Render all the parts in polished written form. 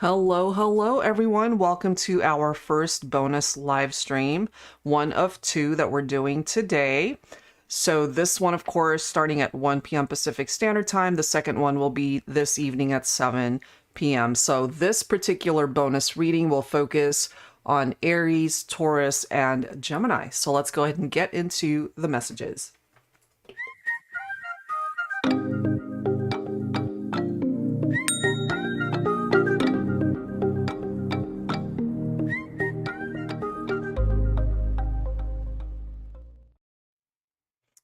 Hello everyone. Welcome to our first bonus live stream, one of two that we're doing today. So this one, of course, starting at 1 p.m. Pacific Standard Time. The second one will be this evening at 7 p.m. So this particular bonus reading will focus on Aries, Taurus, and Gemini. So let's go ahead and get into the messages.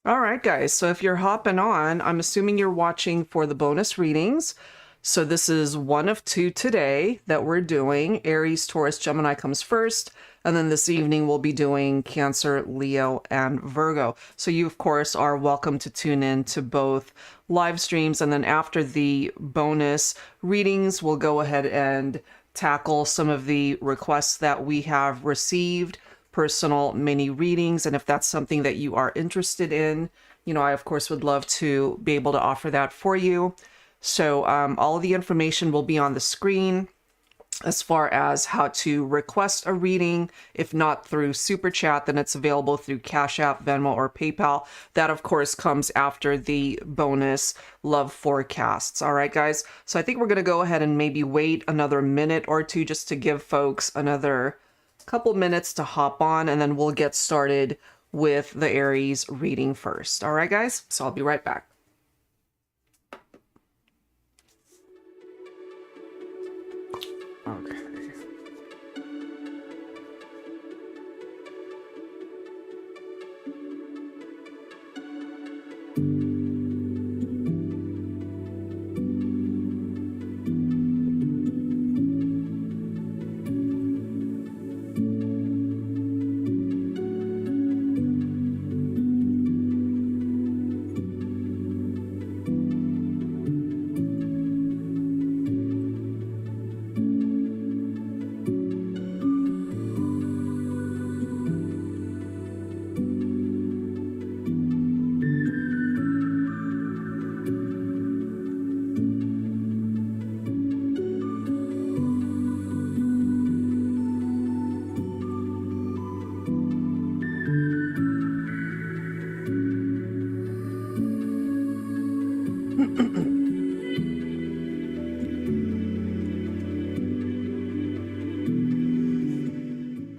All right, guys, so if you're hopping on, I'm assuming you're watching for the bonus readings. So this is one of two today that we're doing. Aries, Taurus, Gemini comes first, and then this evening we'll be doing Cancer, Leo, and Virgo. So you, of course, are welcome to tune in to both live streams, and then after the bonus readings, we'll go ahead and tackle some of the requests that we have received, personal mini readings, and if that's something that you are interested in, you know, I of course would love to be able to offer that for you. So all of the information will be on the screen as far as how to request a reading. If not through Super Chat, then it's available through Cash App, Venmo, or PayPal. That of course comes after the bonus love forecasts. All right, guys. So I think we're going to go ahead and maybe wait another minute or two just to give folks another couple minutes to hop on, and then we'll get started with the Aries reading first. All right, guys? So I'll be right back. Okay.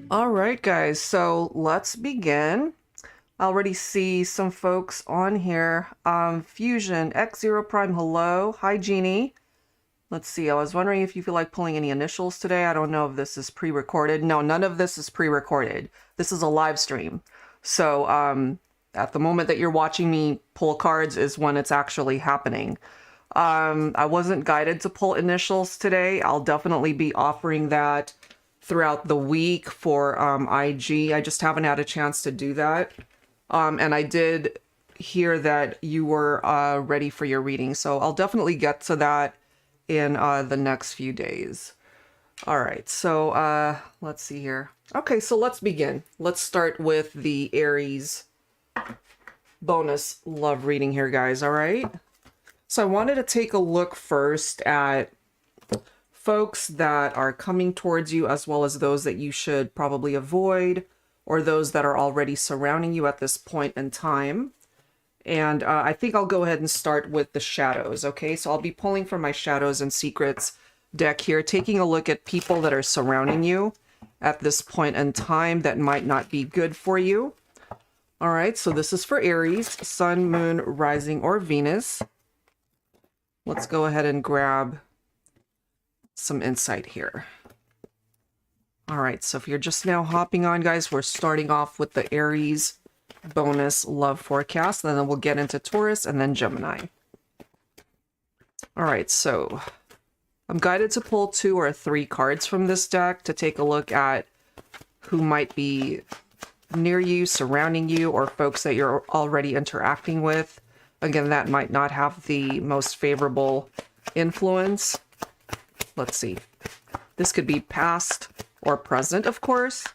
All right, guys, so let's begin. I already see some folks on here. Fusion, X0 Prime, hello. Hi, Jeannie. Let's see, I was wondering if you feel like pulling any initials today. I don't know if this is pre-recorded. No, none of this is pre-recorded. This is a live stream. So at the moment that you're watching me pull cards is when it's actually happening. I wasn't guided to pull initials today. I'll definitely be offering that throughout the week for IG. I just haven't had a chance to do that. And I did hear that you were ready for your reading. So I'll definitely get to that in the next few days. All right, so let's see here. Okay, so let's begin. Let's start with the Aries bonus love reading here, guys, all right? So I wanted to take a look first at folks that are coming towards you, as well as those that you should probably avoid, or those that are already surrounding you at this point in time. And I think I'll go ahead and start with the shadows, okay? So I'll be pulling from my Shadows and Secrets deck here, taking a look at people that are surrounding you at this point in time that might not be good for you. All right, so this is for Aries, Sun, Moon, Rising, or Venus. Let's go ahead and grab some insight here. All right, so if you're just now hopping on, guys, we're starting off with the Aries bonus love forecast, and then we'll get into Taurus and then Gemini. All right, so I'm guided to pull 2 or 3 cards from this deck to take a look at who might be near you, surrounding you, or folks that you're already interacting with. Again, that might not have the most favorable influence. Let's see. This could be past or present, of course.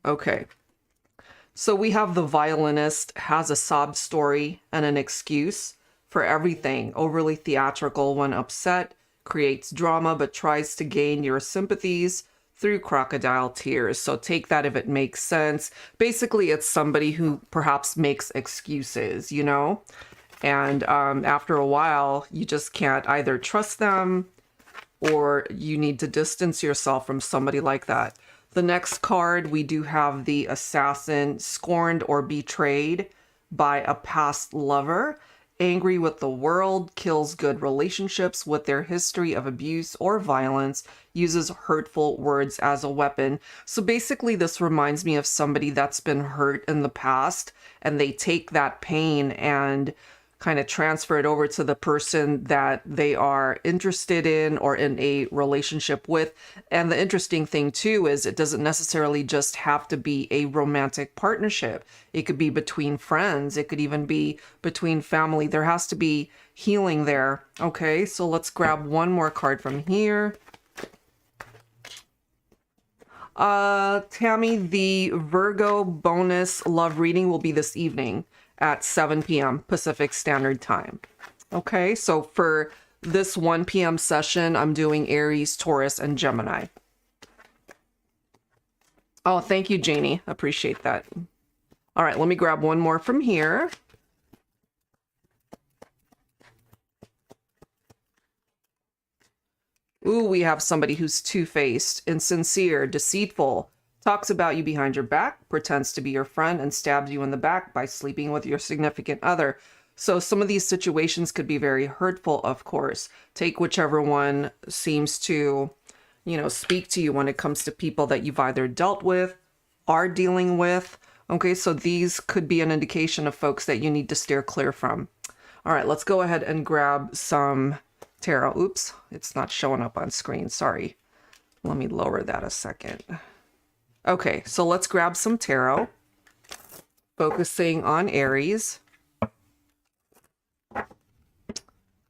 Okay. So we have the violinist has a sob story and an excuse for everything. Overly theatrical when upset, creates drama, but tries to gain your sympathies through crocodile tears. So take that if it makes sense. Basically, it's somebody who perhaps makes excuses, you know? And after a while, you just can't either trust them or you need to distance yourself from somebody like that. The next card, we do have the assassin, scorned or betrayed by a past lover, angry with the world, kills good relationships with their history of abuse or violence, uses hurtful words as a weapon. So basically, this reminds me of somebody that's been hurt in the past, and they take that pain and kind of transfer it over to the person that they are interested in or in a relationship with. And the interesting thing too is it doesn't necessarily just have to be a romantic partnership. It could be between friends. It could even be between family. There has to be healing there. Okay, so let's grab one more card from here. Tammy, the Virgo bonus love reading will be this evening at 7 p.m. Pacific Standard Time. Okay, so for this 1 p.m. session, I'm doing Aries, Taurus, and Gemini. Oh, thank you, Janie. Appreciate that. All right, let me grab one more from here. Ooh, we have somebody who's two-faced, insincere, deceitful, talks about you behind your back, pretends to be your friend, and stabs you in the back by sleeping with your significant other. So some of these situations could be very hurtful, of course. Take whichever one seems to, speak to you when it comes to people that you've either dealt with, are dealing with. Okay, so these could be an indication of folks that you need to steer clear from. All right, let's go ahead and grab some tarot. Oops, it's not showing up on screen. Sorry. Let me lower that a second. Okay, so let's grab some tarot, focusing on Aries.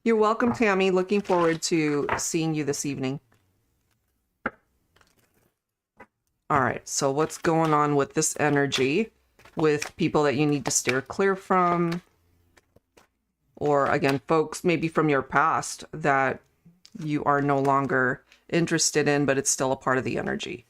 You're welcome, Tammy. Looking forward to seeing you this evening. All right, so what's going on with this energy with people that you need to steer clear from? Or again, folks maybe from your past that you are no longer interested in, but it's still a part of the energy.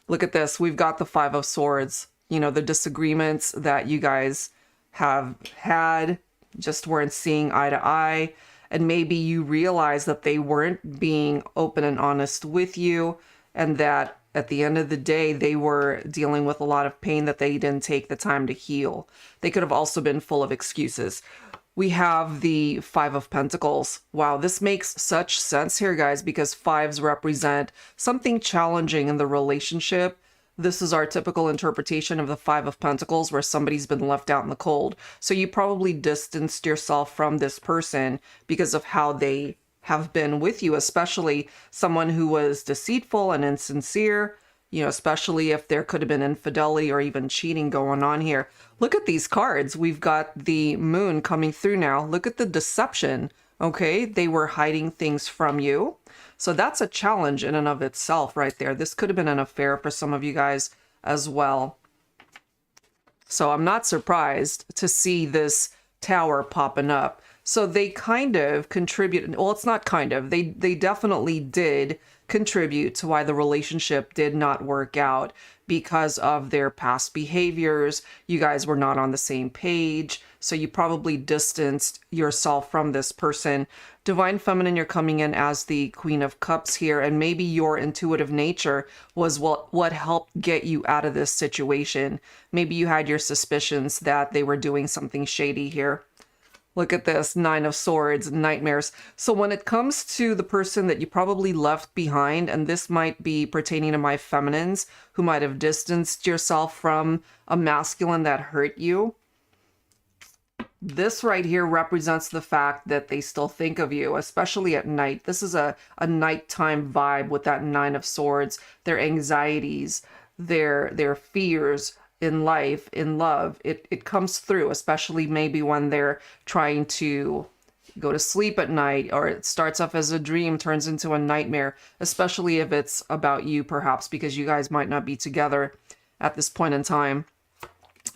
Look at this. We've got the 5 of Swords. The disagreements that you guys have had just weren't seeing eye to eye. And maybe you realize that they weren't being open and honest with you. And that at the end of the day, they were dealing with a lot of pain that they didn't take the time to heal. They could have also been full of excuses. We have the 5 of Pentacles. Wow, this makes such sense here, guys, because 5s represent something challenging in the relationship. This is our typical interpretation of the 5 of Pentacles, where somebody's been left out in the cold. So you probably distanced yourself from this person because of how they have been with you, especially someone who was deceitful and insincere, especially if there could have been infidelity or even cheating going on here. Look at these cards. We've got the moon coming through now. Look at the deception. Okay, they were hiding things from you. So that's a challenge in and of itself right there. This could have been an affair for some of you guys as well. So I'm not surprised to see this tower popping up. So they kind of contribute. Well, it's not kind of. They definitely did contribute to why the relationship did not work out because of their past behaviors. You guys were not on the same page. So you probably distanced yourself from this person. Divine Feminine, you're coming in as the Queen of Cups here, and maybe your intuitive nature was what helped get you out of this situation. Maybe you had your suspicions that they were doing something shady here. Look at this, 9 of Swords, nightmares. So when it comes to the person that you probably left behind, and this might be pertaining to my feminines who might have distanced yourself from a masculine that hurt you, This right here represents the fact that they still think of you, especially at night. This is a nighttime vibe with that Nine of Swords, their anxieties, their fears in life, in love. It comes through, especially maybe when they're trying to go to sleep at night, or it starts off as a dream, turns into a nightmare, especially if it's about you, perhaps, because you guys might not be together at this point in time.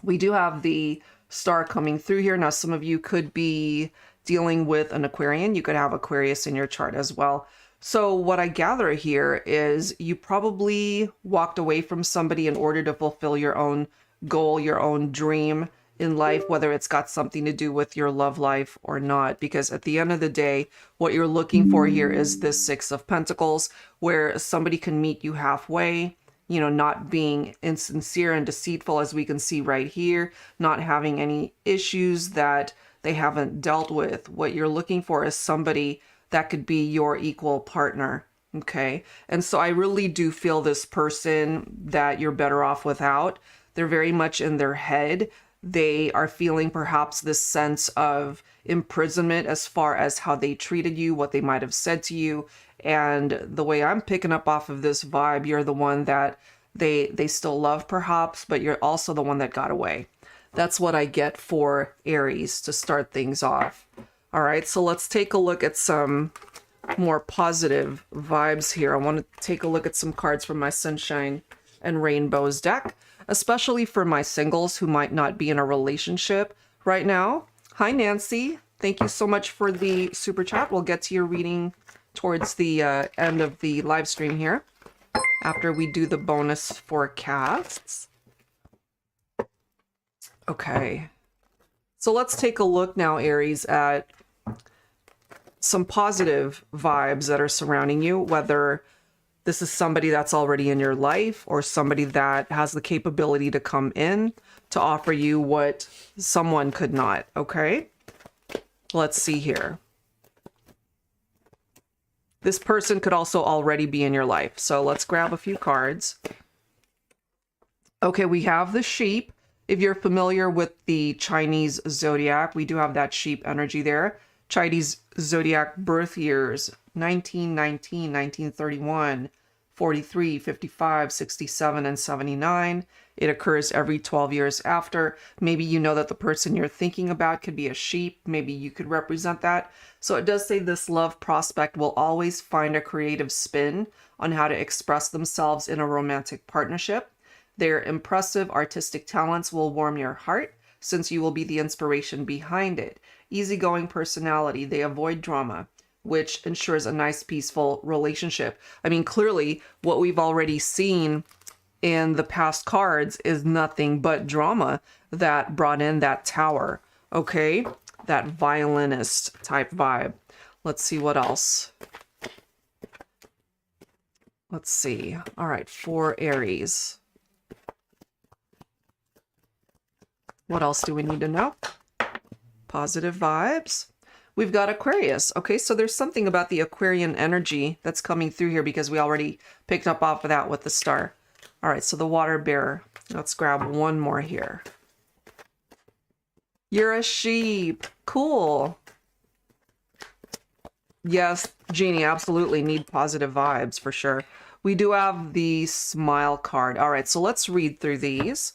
We do have the star coming through here. Now, some of you could be dealing with an Aquarian. You could have Aquarius in your chart as well. So what I gather here is you probably walked away from somebody in order to fulfill your own goal, your own dream in life, whether it's got something to do with your love life or not. Because at the end of the day, what you're looking for here is this Six of Pentacles, where somebody can meet you halfway, you know, not being insincere and deceitful, as we can see right here, not having any issues that they haven't dealt with. What you're looking for is somebody that could be your equal partner. Okay. And so I really do feel this person that you're better off without. They're very much in their head. They are feeling perhaps this sense of imprisonment as far as how they treated you, what they might have said to you. And the way I'm picking up off of this vibe, you're the one that they still love perhaps, but you're also the one that got away. That's what I get for Aries to start things off. All right, so let's take a look at some more positive vibes here. I want to take a look at some cards from my Sunshine and Rainbows deck, especially for my singles who might not be in a relationship right now. Hi, Nancy. Thank you so much for the super chat. We'll get to your reading towards the end of the live stream here after we do the bonus forecasts. Okay. So let's take a look now, Aries, at some positive vibes that are surrounding you, whether this is somebody that's already in your life or somebody that has the capability to come in to offer you what someone could not. Okay. Let's see here. This person could also already be in your life. So let's grab a few cards. Okay, we have the sheep. If you're familiar with the Chinese zodiac, we do have that sheep energy there. Chinese zodiac birth years, 1919, 1931, 43, 55, 67, and 79. It occurs every 12 years after. Maybe you know that the person you're thinking about could be a sheep. Maybe you could represent that. So it does say this love prospect will always find a creative spin on how to express themselves in a romantic partnership. Their impressive artistic talents will warm your heart since you will be the inspiration behind it. Easygoing personality. They avoid drama, which ensures a nice, peaceful relationship. I mean, clearly what we've already seen in the past cards is nothing but drama that brought in that Tower. Okay, that violinist type vibe. Let's see what else. Let's see. All right, for Aries. What else do we need to know? Positive vibes. We've got Aquarius. Okay, so there's something about the Aquarian energy that's coming through here because we already picked up off of that with the star. All right, so the water bearer. Let's grab one more here. You're a sheep. Cool. Yes, Jeannie, absolutely need positive vibes for sure. We do have the smile card. All right, so let's read through these.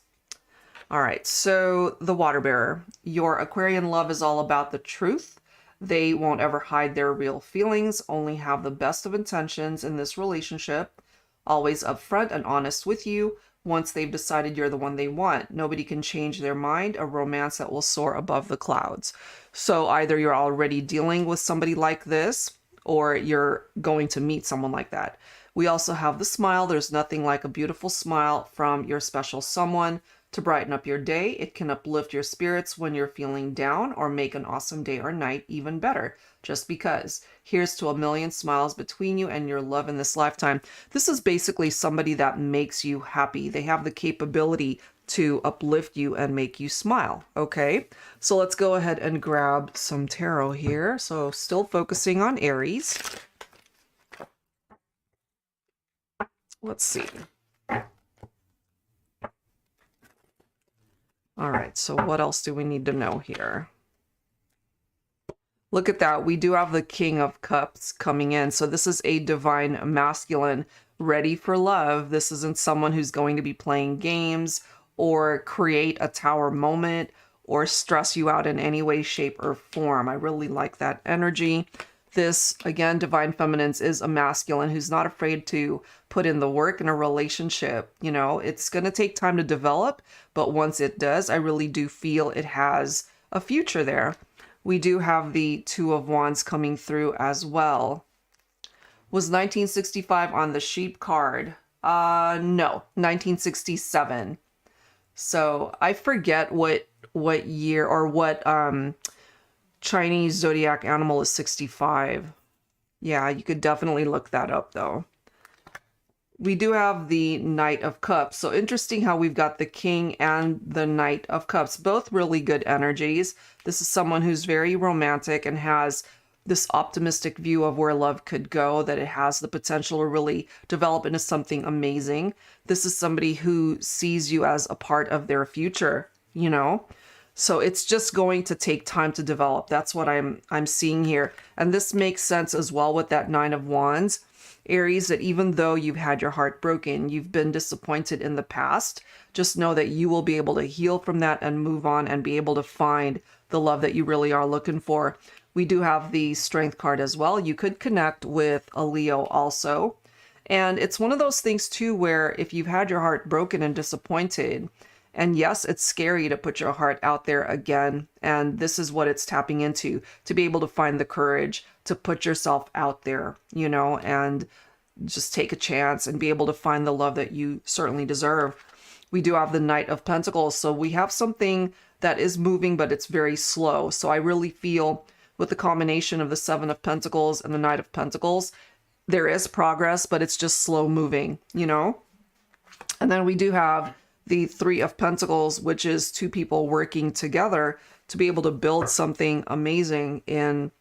All right, so the water bearer. Your Aquarian love is all about the truth. They won't ever hide their real feelings, only have the best of intentions in this relationship. Always upfront and honest with you once they've decided you're the one they want. Nobody can change their mind, a romance that will soar above the clouds. So either you're already dealing with somebody like this or you're going to meet someone like that. We also have the smile. There's nothing like a beautiful smile from your special someone to brighten up your day. It can uplift your spirits when you're feeling down or make an awesome day or night even better. Just because. Here's to a million smiles between you and your love in this lifetime. This is basically somebody that makes you happy. They have the capability to uplift you and make you smile. Okay, so let's go ahead and grab some tarot here. So still focusing on Aries. Let's see. All right, so what else do we need to know here? Look at that. We do have the King of Cups coming in. So this is a divine masculine ready for love. This isn't someone who's going to be playing games or create a tower moment or stress you out in any way, shape, or form. I really like that energy. This, again, divine feminines is a masculine who's not afraid to put in the work in a relationship. You know, it's going to take time to develop, but once it does, I really do feel it has a future there. We do have the Two of Wands coming through as well. Was 1965 on the sheep card? No, 1967. So I forget what year or what Chinese zodiac animal is 65. Yeah, you could definitely look that up though. We do have the Knight of Cups. So interesting how we've got the King and the Knight of Cups, both really good energies. This is someone who's very romantic and has this optimistic view of where love could go, that it has the potential to really develop into something amazing. This is somebody who sees you as a part of their future, you know? So it's just going to take time to develop. That's what I'm seeing here. And this makes sense as well with that Nine of Wands. Aries, that even though you've had your heart broken, you've been disappointed in the past, just know that you will be able to heal from that and move on and be able to find the love that you really are looking for. We do have the Strength card as well. You could connect with a Leo also. And it's one of those things too where if you've had your heart broken and disappointed, and yes, it's scary to put your heart out there again. And this is what it's tapping into, to be able to find the courage to put yourself out there, you know, and just take a chance and be able to find the love that you certainly deserve. We do have the Knight of Pentacles. So we have something that is moving, but it's very slow. So I really feel with the combination of the Seven of Pentacles and the Knight of Pentacles, there is progress, but it's just slow moving, you know? And then we do have the Three of Pentacles, which is two people working together to be able to build something amazing in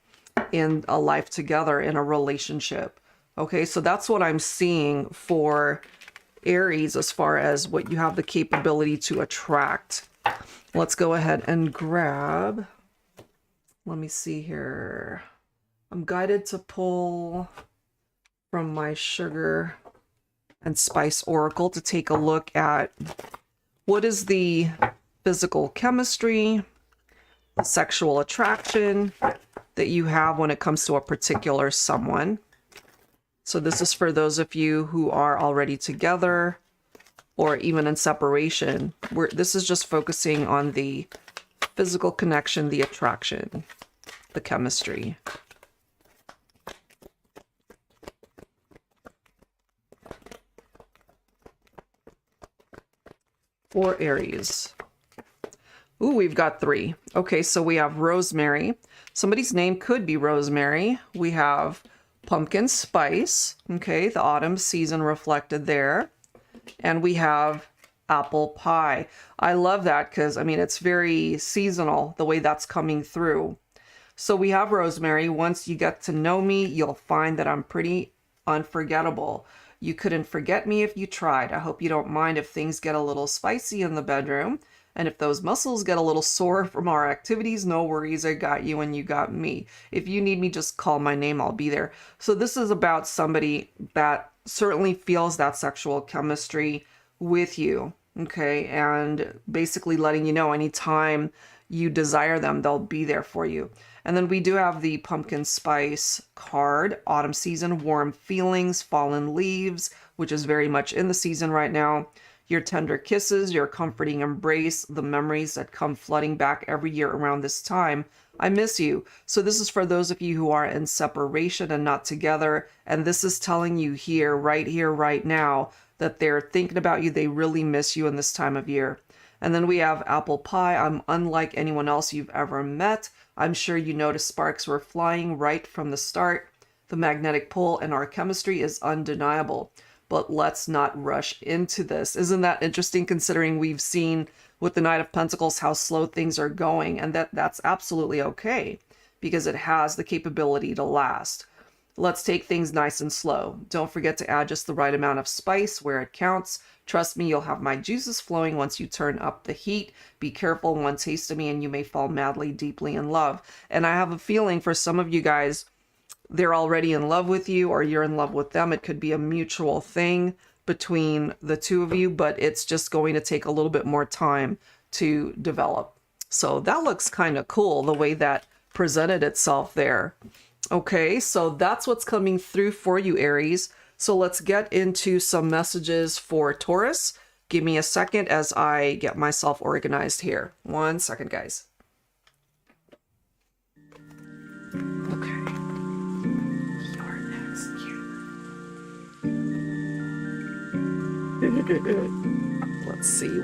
a life together, in a relationship. Okay, so that's what I'm seeing for Aries as far as what you have the capability to attract. Let's go ahead and grab, let me see here. I'm guided to pull from my Sugar and Spice Oracle to take a look at what is the physical chemistry, the sexual attraction that you have when it comes to a particular someone. So this is for those of you who are already together or even in separation. This is just focusing on the physical connection, the attraction, the chemistry. For Aries. Ooh, we've got three. Okay, so we have Rosemary. Somebody's name could be Rosemary. We have Pumpkin Spice. Okay, the autumn season reflected there. And we have Apple Pie. I love that because, I mean, it's very seasonal, the way that's coming through. So we have Rosemary. Once you get to know me, you'll find that I'm pretty unforgettable. You couldn't forget me if you tried. I hope you don't mind if things get a little spicy in the bedroom. And if those muscles get a little sore from our activities, no worries, I got you and you got me. If you need me, just call my name, I'll be there. So this is about somebody that certainly feels that sexual chemistry with you, okay? And basically letting you know anytime you desire them, they'll be there for you. And then we do have the Pumpkin Spice card, autumn season, warm feelings, fallen leaves, which is very much in the season right now. Your tender kisses, your comforting embrace, the memories that come flooding back every year around this time. I miss you. So this is for those of you who are in separation and not together. And this is telling you here, right now, that they're thinking about you. They really miss you in this time of year. And then we have Apple Pie. I'm unlike anyone else you've ever met. I'm sure you noticed sparks were flying right from the start. The magnetic pull and our chemistry is undeniable. But let's not rush into this. Isn't that interesting considering we've seen with the Knight of Pentacles how slow things are going, and that's absolutely okay because it has the capability to last. Let's take things nice and slow. Don't forget to add just the right amount of spice where it counts. Trust me, you'll have my juices flowing once you turn up the heat. Be careful, one taste of me and you may fall madly, deeply in love. And I have a feeling for some of you guys, they're already in love with you or you're in love with them. It could be a mutual thing between the two of you, but it's just going to take a little bit more time to develop. So that looks kind of cool, the way that presented itself there. Okay, so that's what's coming through for you, Aries. So let's get into some messages for Taurus. Give me a second as I get myself organized here. 1 second, guys. Okay. Your next cue. Let's see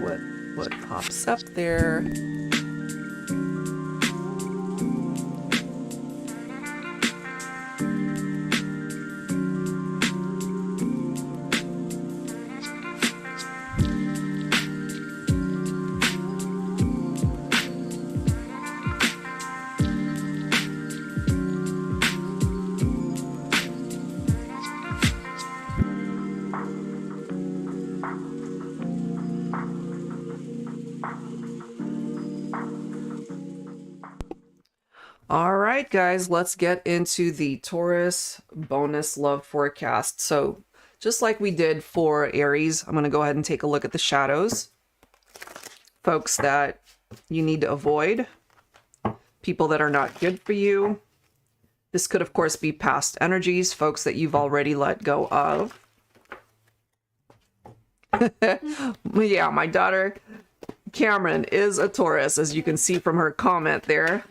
what pops up there. All right, guys, let's get into the Taurus bonus love forecast. So just like we did for Aries, I'm going to go ahead and take a look at the shadows. Folks that you need to avoid. People that are not good for you. This could, of course, be past energies, folks that you've already let go of. Yeah, my daughter Cameron is a Taurus, as you can see from her comment there.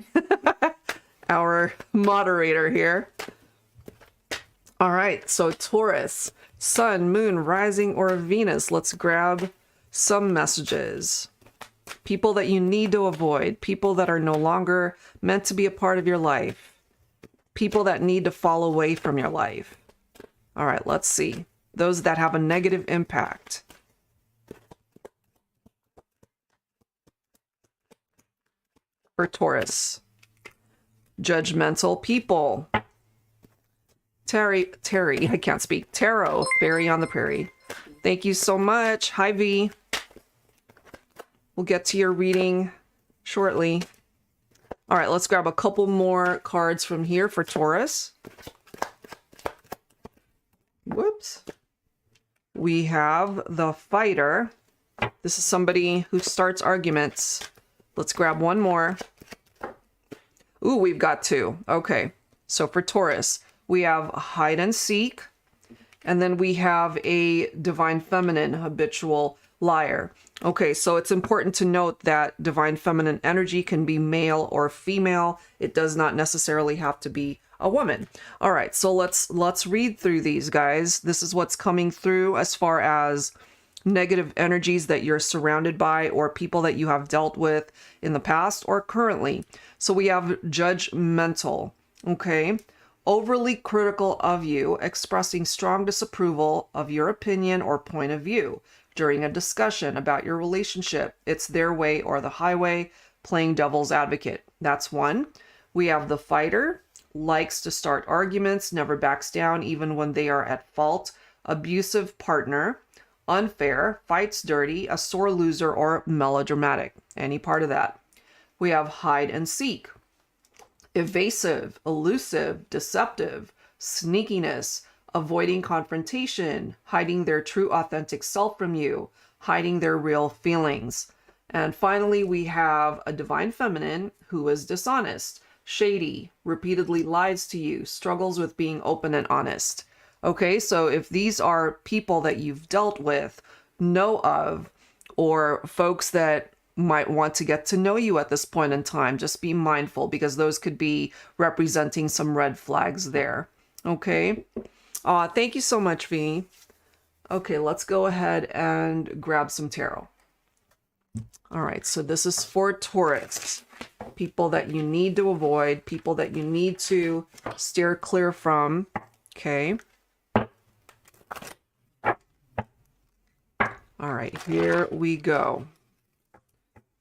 Our moderator here. All right, so Taurus, Sun, Moon, Rising, or Venus. Let's grab some messages. People that you need to avoid. People that are no longer meant to be a part of your life. People that need to fall away from your life. All right, let's see. Those that have a negative impact. For Taurus. Judgmental people. Terry, I can't speak. Tarot, Fairy on the Prairie. Thank you so much. Hi, V. We'll get to your reading shortly. All right, let's grab a couple more cards from here for Taurus. Whoops. We have the Fighter. This is somebody who starts arguments. Let's grab one more. Ooh, we've got two. Okay, so for Taurus, we have hide and seek, and then we have a divine feminine, habitual liar. Okay, so it's important to note that divine feminine energy can be male or female. It does not necessarily have to be a woman. All right, so let's read through these, guys. This is what's coming through as far as negative energies that you're surrounded by or people that you have dealt with in the past or currently. So we have judgmental, okay? Overly critical of you, expressing strong disapproval of your opinion or point of view during a discussion about your relationship. It's their way or the highway, playing devil's advocate. That's one. We have the Fighter, likes to start arguments, never backs down even when they are at fault. Abusive partner. Unfair, fights dirty, a sore loser, or melodramatic. Any part of that. We have hide and seek. Evasive, elusive, deceptive, sneakiness, avoiding confrontation, hiding their true authentic self from you, hiding their real feelings. And finally, we have a divine feminine who is dishonest, shady, repeatedly lies to you, struggles with being open and honest. Okay, so if these are people that you've dealt with, know of, or folks that might want to get to know you at this point in time, just be mindful because those could be representing some red flags there. Okay, thank you so much, V. Okay, let's go ahead and grab some tarot. All right, so this is for Taurus. People that you need to avoid, people that you need to steer clear from. Okay. All right, here we go.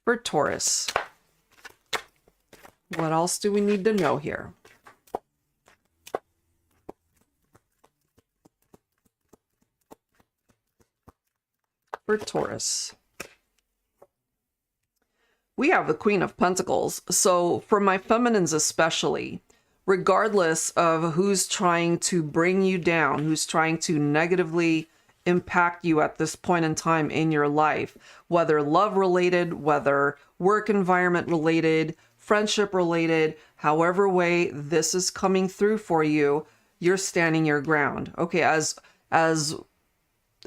For Taurus, what else do we need to know here? for Taurus. We have the Queen of Pentacles. So for my feminines especially, regardless of who's trying to bring you down, who's trying to negatively impact you at this point in time in your life, whether love related, whether work environment related, friendship related, however way this is coming through for you, you're standing your ground. Okay, as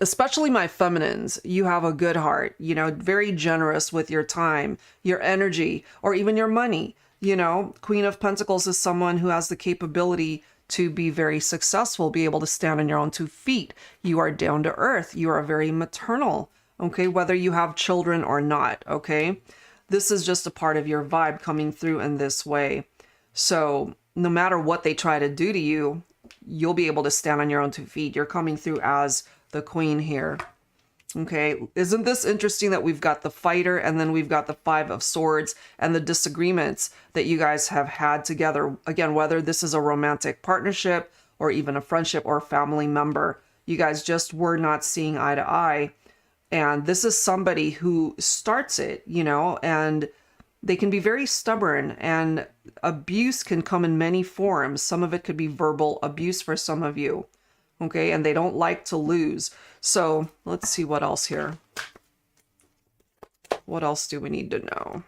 especially my feminines, you have a good heart, you know, very generous with your time, your energy, or even your money. You know, Queen of Pentacles is someone who has the capability to be very successful, be able to stand on your own 2 feet. You are down to earth. You are very maternal, okay, whether you have children or not, okay? This is just a part of your vibe coming through in this way. So no matter what they try to do to you, you'll be able to stand on your own 2 feet. You're coming through as the queen here. Okay, isn't this interesting that we've got the fighter and then we've got the 5 of swords and the disagreements that you guys have had together? Again, whether this is a romantic partnership or even a friendship or family member, you guys just were not seeing eye to eye. And this is somebody who starts it, you know, and they can be very stubborn, and abuse can come in many forms. Some of it could be verbal abuse for some of you. Okay, and they don't like to lose. So let's see what else here. What else do we need to know?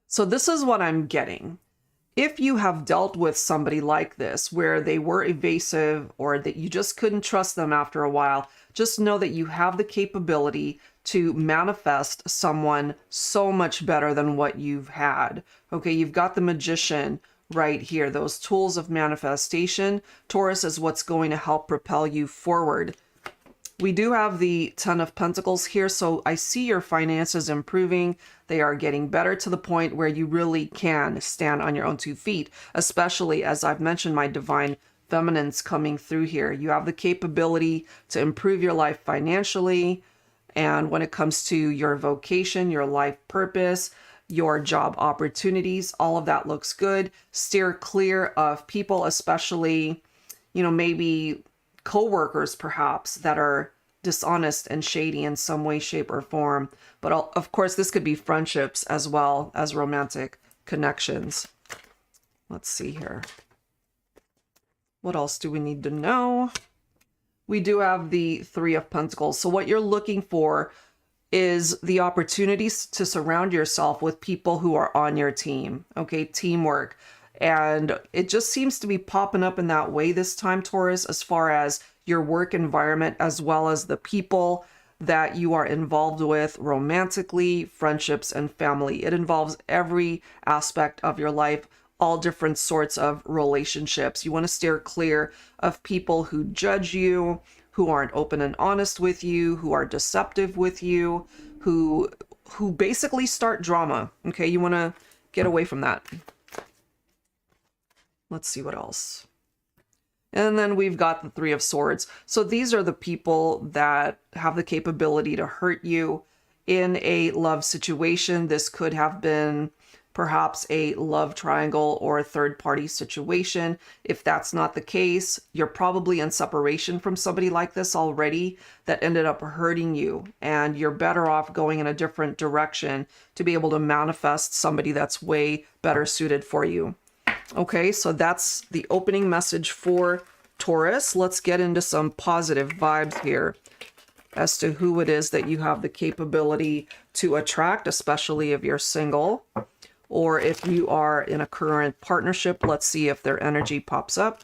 So this is what I'm getting. If you have dealt with somebody like this, where they were evasive or that you just couldn't trust them after a while, just know that you have the capability to manifest someone so much better than what you've had. Okay, you've got the Magician right here, those tools of manifestation. Taurus is what's going to help propel you forward. We do have the 10 of Pentacles here, so I see your finances improving. They are getting better to the point where you really can stand on your own 2 feet, especially as I've mentioned my divine feminines coming through here. You have the capability to improve your life financially, and when it comes to your vocation, your life purpose, your job opportunities, all of that looks good. Steer clear of people, especially, you know, maybe co-workers perhaps that are dishonest and shady in some way, shape, or form. But of course, this could be friendships as well as romantic connections. Let's see here. What else do we need to know? We do have the 3 of Pentacles. So what you're looking for is the opportunities to surround yourself with people who are on your team. Okay, teamwork. And it just seems to be popping up in that way this time, Taurus, as far as your work environment, as well as the people that you are involved with romantically, friendships, and family. It involves every aspect of your life, all different sorts of relationships. You want to steer clear of people who judge you, who aren't open and honest with you, who are deceptive with you, who basically start drama. Okay, you want to get away from that. Let's see what else. And then we've got the 3 of Swords. So these are the people that have the capability to hurt you in a love situation. This could have been perhaps a love triangle or a third-party situation. If that's not the case, you're probably in separation from somebody like this already that ended up hurting you, and you're better off going in a different direction to be able to manifest somebody that's way better suited for you. Okay, so that's the opening message for Taurus. Let's get into some positive vibes here as to who it is that you have the capability to attract, especially if you're single. Or if you are in a current partnership, let's see if their energy pops up.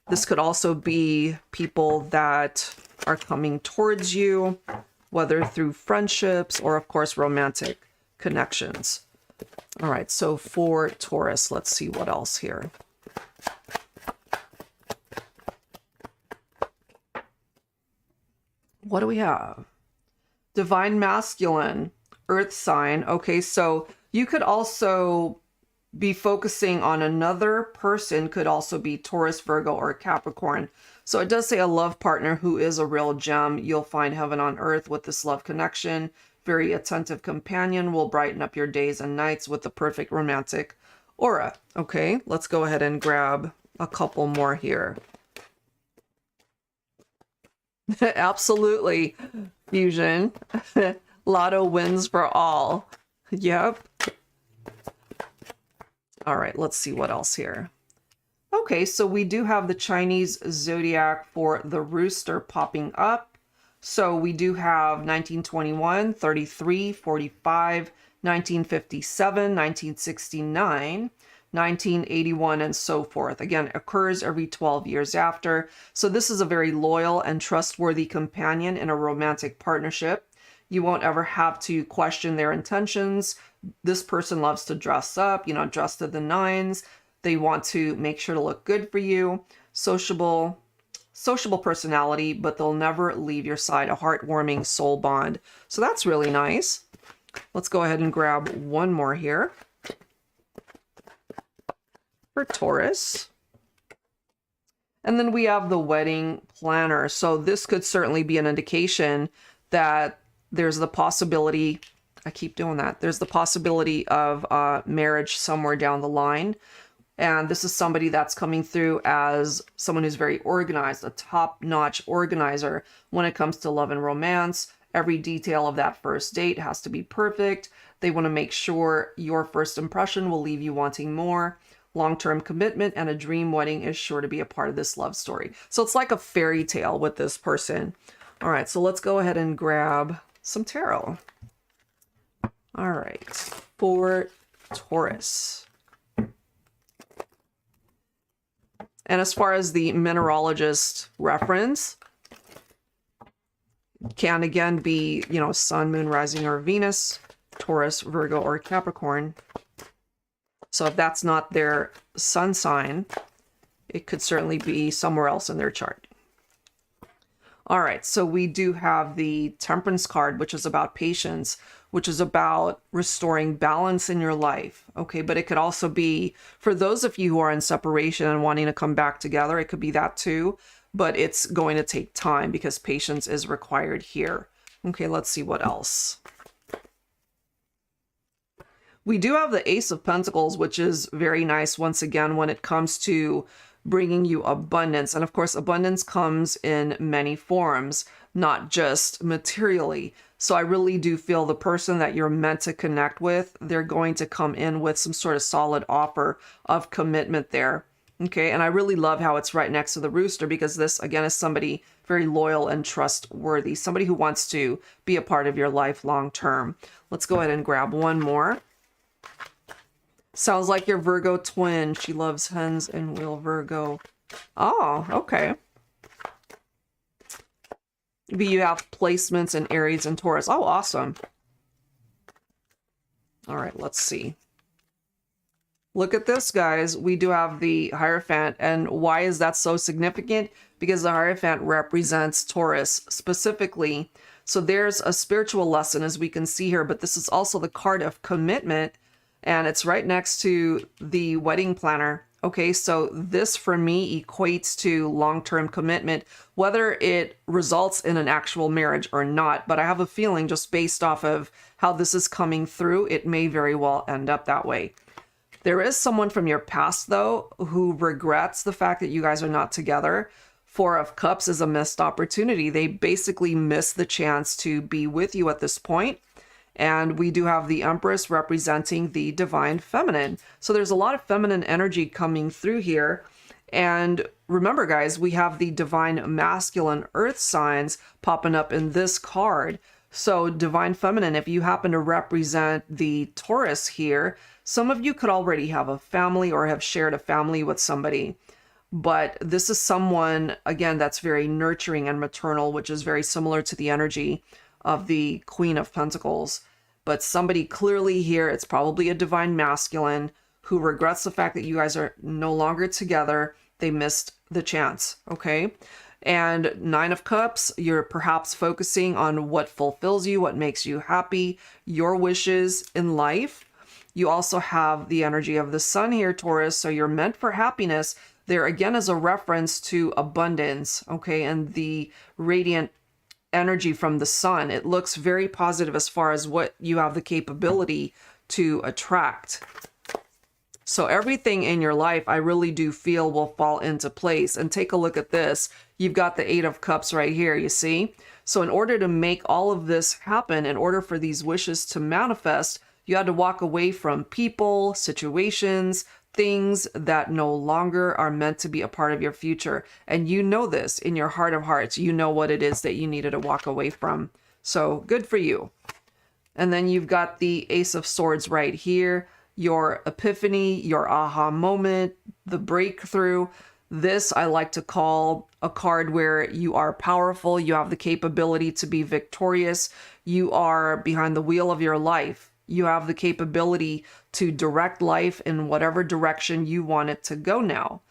This could also be people that are coming towards you, whether through friendships or, of course, romantic connections. All right, so for Taurus, let's see what else here. What do we have? Divine Masculine, Earth sign. Okay, so you could also be focusing on another person, could also be Taurus, Virgo, or Capricorn. So it does say a love partner who is a real gem. You'll find heaven on earth with this love connection. Very attentive companion will brighten up your days and nights with the perfect romantic aura. Okay, let's go ahead and grab a couple more here. Absolutely, Fusion. Lotto wins for all. Yep. All right, let's see what else here. Okay, so we do have the Chinese zodiac for the rooster popping up. So we do have 1921, 33, 45, 1957, 1969, 1981, and so forth. Again, occurs every 12 years after. So this is a very loyal and trustworthy companion in a romantic partnership. You won't ever have to question their intentions. This person loves to dress up, dress to the nines. They want to make sure to look good for you. Sociable personality, but they'll never leave your side. A heartwarming soul bond. So that's really nice. Let's go ahead and grab one more here for Taurus. And then we have the wedding planner. So this could certainly be an indication that there's the possibility, I keep doing that, there's the possibility of marriage somewhere down the line. And this is somebody that's coming through as someone who's very organized, a top-notch organizer when it comes to love and romance. Every detail of that first date has to be perfect. They want to make sure your first impression will leave you wanting more. Long-term commitment and a dream wedding is sure to be a part of this love story. So it's like a fairy tale with this person. All right, so let's go ahead and grab some tarot. All right, for Taurus. And as far as the mineralogist reference, can again be, Sun, Moon, Rising, or Venus, Taurus, Virgo, or Capricorn. So if that's not their sun sign, it could certainly be somewhere else in their chart. All right, so we do have the Temperance card, which is about patience, which is about restoring balance in your life. Okay, but it could also be for those of you who are in separation and wanting to come back together, it could be that too, but it's going to take time because patience is required here. Okay, let's see what else. We do have the Ace of Pentacles, which is very nice once again when it comes to bringing you abundance. And of course, abundance comes in many forms, not just materially. So I really do feel the person that you're meant to connect with, they're going to come in with some sort of solid offer of commitment there. Okay, and I really love how it's right next to the rooster because this, again, is somebody very loyal and trustworthy, somebody who wants to be a part of your life long term. Let's go ahead and grab one more. Sounds like your Virgo twin. She loves hens and will Virgo. Oh, okay. Maybe you have placements in Aries and Taurus. Oh, awesome. All right, let's see. Look at this, guys. We do have the Hierophant. And why is that so significant? Because the Hierophant represents Taurus specifically. So there's a spiritual lesson, as we can see here, but this is also the card of commitment. And it's right next to the wedding planner. Okay, so this for me equates to long-term commitment, whether it results in an actual marriage or not. But I have a feeling just based off of how this is coming through, it may very well end up that way. There is someone from your past, though, who regrets the fact that you guys are not together. Four of Cups is a missed opportunity. They basically missed the chance to be with you at this point. And we do have the Empress representing the divine feminine. So there's a lot of feminine energy coming through here. And remember, guys, we have the divine masculine earth signs popping up in this card. So divine feminine, if you happen to represent the Taurus here, some of you could already have a family or have shared a family with somebody. But this is someone, again, that's very nurturing and maternal, which is very similar to the energy of the Queen of Pentacles. But somebody clearly here, it's probably a divine masculine who regrets the fact that you guys are no longer together. They missed the chance, okay? And Nine of Cups, you're perhaps focusing on what fulfills you, what makes you happy, your wishes in life. You also have the energy of the Sun here, Taurus, so you're meant for happiness. There again is a reference to abundance, okay? And the radiant energy from the Sun, it looks very positive as far as what you have the capability to attract. So everything in your life, I really do feel will fall into place. And take a look at this. You've got the Eight of Cups right here, you see? So in order to make all of this happen, in order for these wishes to manifest, you had to walk away from people, situations, things that no longer are meant to be a part of your future. And you know this in your heart of hearts. You know what it is that you needed to walk away from. So good for you. And then you've got the Ace of Swords right here, your epiphany, your aha moment, the breakthrough. This I like to call a card where you are powerful, you have the capability to be victorious, you are behind the wheel of your life. You have the capability to direct life in whatever direction you want it to go now.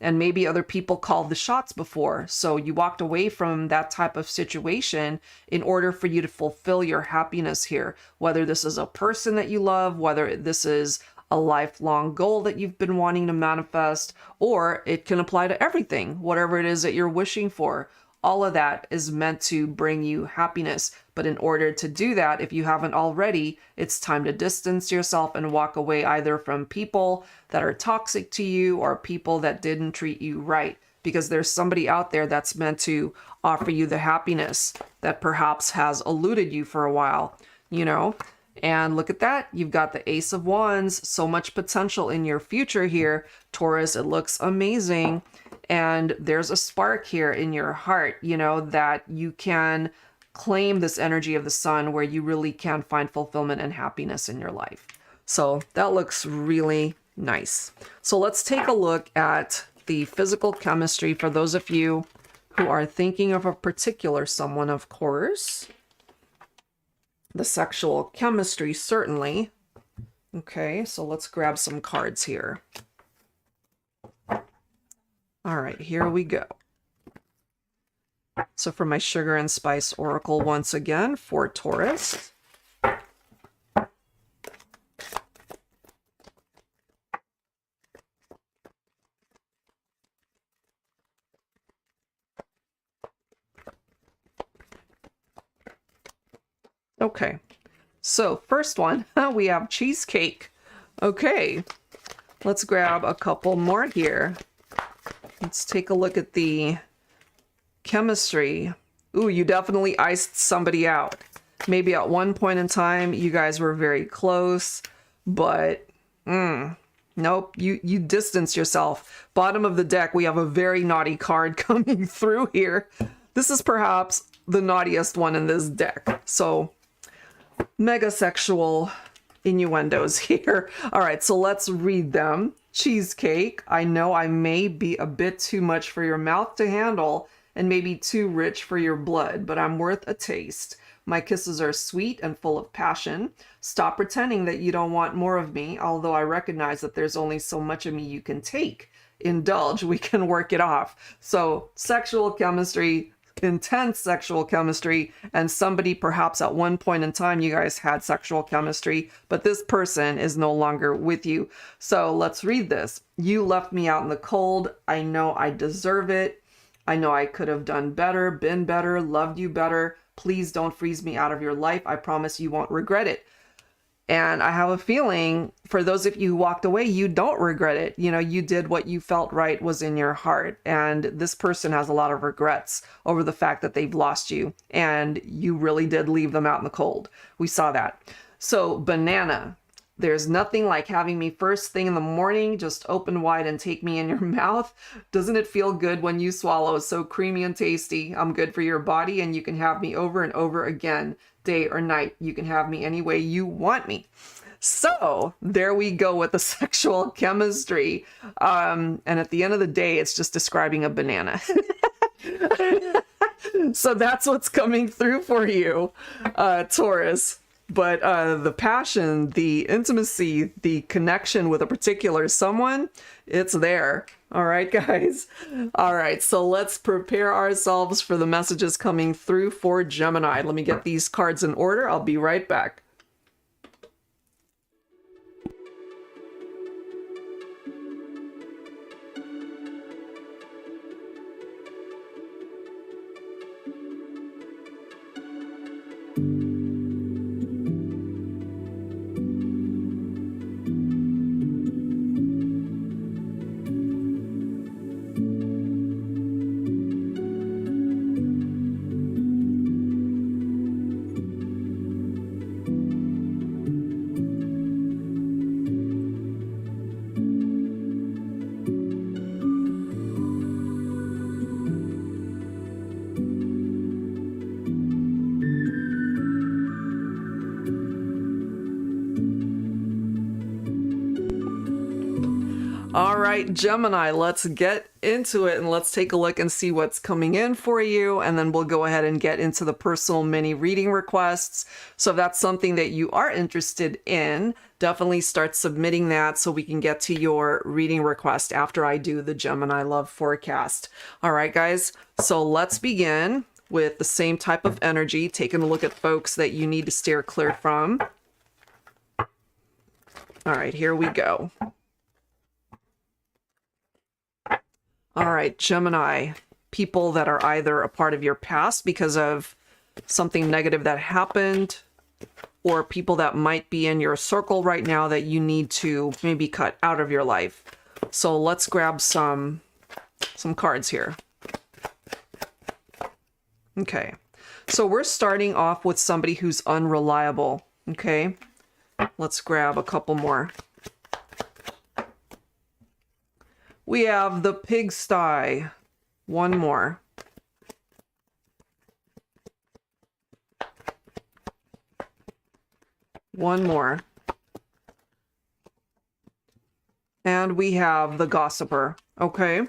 And maybe other people called the shots before. So you walked away from that type of situation in order for you to fulfill your happiness here. Whether this is a person that you love, whether this is a lifelong goal that you've been wanting to manifest, or it can apply to everything, whatever it is that you're wishing for. All of that is meant to bring you happiness. But in order to do that, if you haven't already, it's time to distance yourself and walk away either from people that are toxic to you or people that didn't treat you right. Because there's somebody out there that's meant to offer you the happiness that perhaps has eluded you for a while, you know? And look at that. You've got the Ace of Wands. So much potential in your future here, Taurus. It looks amazing. And there's a spark here in your heart, you know, that you can claim this energy of the sun where you really can find fulfillment and happiness in your life. So that looks really nice. So let's take a look at the physical chemistry for those of you who are thinking of a particular someone, of course. The sexual chemistry, certainly. Okay, so let's grab some cards here. All right, here we go. So for my Sugar and Spice Oracle once again for Taurus. Okay, so first one, we have cheesecake. Okay, let's grab a couple more here. Let's take a look at the chemistry. Ooh, you definitely iced somebody out. Maybe at one point in time, you guys were very close, but nope, you distance yourself. Bottom of the deck, we have a very naughty card coming through here. This is perhaps the naughtiest one in this deck. So mega sexual innuendos here. All right, so let's read them. Cheesecake. I know I may be a bit too much for your mouth to handle and maybe too rich for your blood, but I'm worth a taste. My kisses are sweet and full of passion. Stop pretending that you don't want more of me, although I recognize that there's only so much of me you can take. Indulge, we can work it off. So sexual chemistry, intense sexual chemistry, and somebody perhaps at one point in time you guys had sexual chemistry, but this person is no longer with you. So let's read this. You left me out in the cold. I know I deserve it. I know I could have done better, been better, loved you better. Please don't freeze me out of your life. I promise you won't regret it. And I have a feeling for those of you who walked away, you don't regret it. You know, you did what you felt right was in your heart. And this person has a lot of regrets over the fact that they've lost you. And you really did leave them out in the cold. We saw that. So banana. There's nothing like having me first thing in the morning, just open wide and take me in your mouth. Doesn't it feel good when you swallow? So creamy and tasty. I'm good for your body and you can have me over and over again, day or night. You can have me any way you want me. So there we go with the sexual chemistry. And at the end of the day, it's just describing a banana. So that's what's coming through for you, Taurus. But the passion, the intimacy, the connection with a particular someone, it's there. All right, guys. All right, so let's prepare ourselves for the messages coming through for Gemini. Let me get these cards in order. I'll be right back. All right, Gemini, let's get into it and let's take a look and see what's coming in for you. And then we'll go ahead and get into the personal mini reading requests. So if that's something that you are interested in, definitely start submitting that so we can get to your reading request after I do the Gemini love forecast. All right, guys, so let's begin with the same type of energy, taking a look at folks that you need to steer clear from. All right, here we go. All right, Gemini, people that are either a part of your past because of something negative that happened, or people that might be in your circle right now that you need to maybe cut out of your life. So let's grab some cards here. Okay, so we're starting off with somebody who's unreliable, okay? Let's grab a couple more. We have the pigsty. One more. One more. And we have the gossiper. Okay.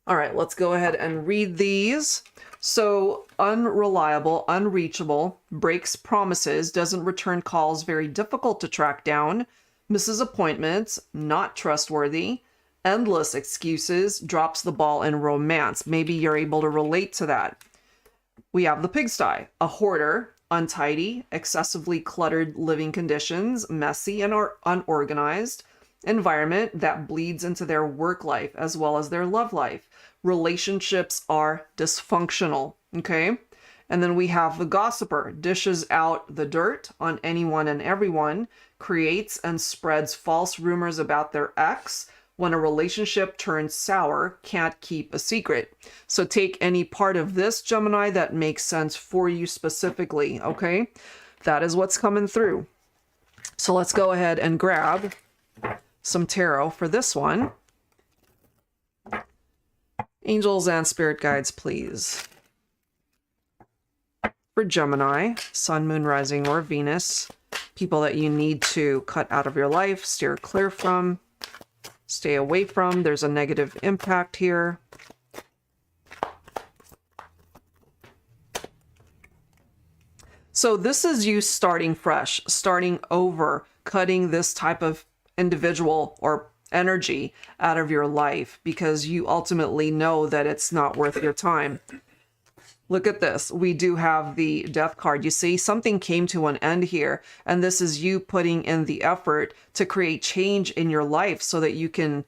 All right, let's go ahead and read these. So, unreliable, unreachable, breaks promises, doesn't return calls, very difficult to track down, misses appointments, not trustworthy, endless excuses, drops the ball in romance. Maybe you're able to relate to that. We have the pigsty, a hoarder, untidy, excessively cluttered living conditions, messy and unorganized, environment that bleeds into their work life as well as their love life. Relationships are dysfunctional, okay? And then we have the gossiper, dishes out the dirt on anyone and everyone, creates and spreads false rumors about their ex. When a relationship turns sour, can't keep a secret. So take any part of this, Gemini, that makes sense for you specifically, okay? That is what's coming through. So let's go ahead and grab some tarot for this one. Angels and spirit guides, please. For Gemini, Sun, Moon, Rising, or Venus, people that you need to cut out of your life, steer clear from, stay away from. There's a negative impact here. So this is you starting fresh, starting over, cutting this type of individual or energy out of your life because you ultimately know that it's not worth your time. Look at this. We do have the death card. You see, something came to an end here, and this is you putting in the effort to create change in your life so that you can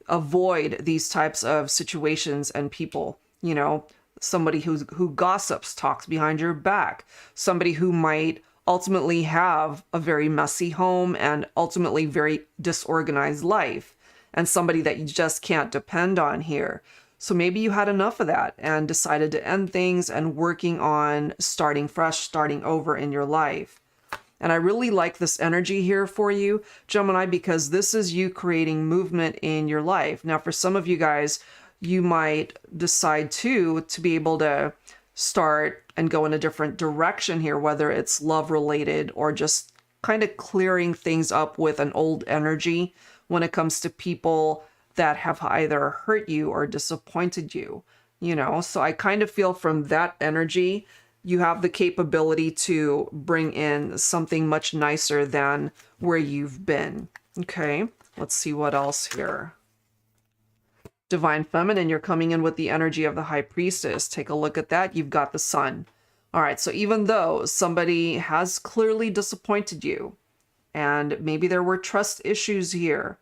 avoid these types of situations and people. You know, somebody who gossips, talks behind your back, somebody who might ultimately have a very messy home and ultimately very disorganized life, and somebody that you just can't depend on here. So maybe you had enough of that and decided to end things and working on starting fresh, starting over in your life. And I really like this energy here for you, Gemini, because this is you creating movement in your life. Now, for some of you guys, you might decide to be able to start and go in a different direction here, whether it's love related or just kind of clearing things up with an old energy when it comes to people that have either hurt you or disappointed you, you know? So I kind of feel from that energy, you have the capability to bring in something much nicer than where you've been. Okay, let's see what else here. Divine Feminine, you're coming in with the energy of the High Priestess. Take a look at that. You've got the Sun. All right, so even though somebody has clearly disappointed you, and maybe there were trust issues here,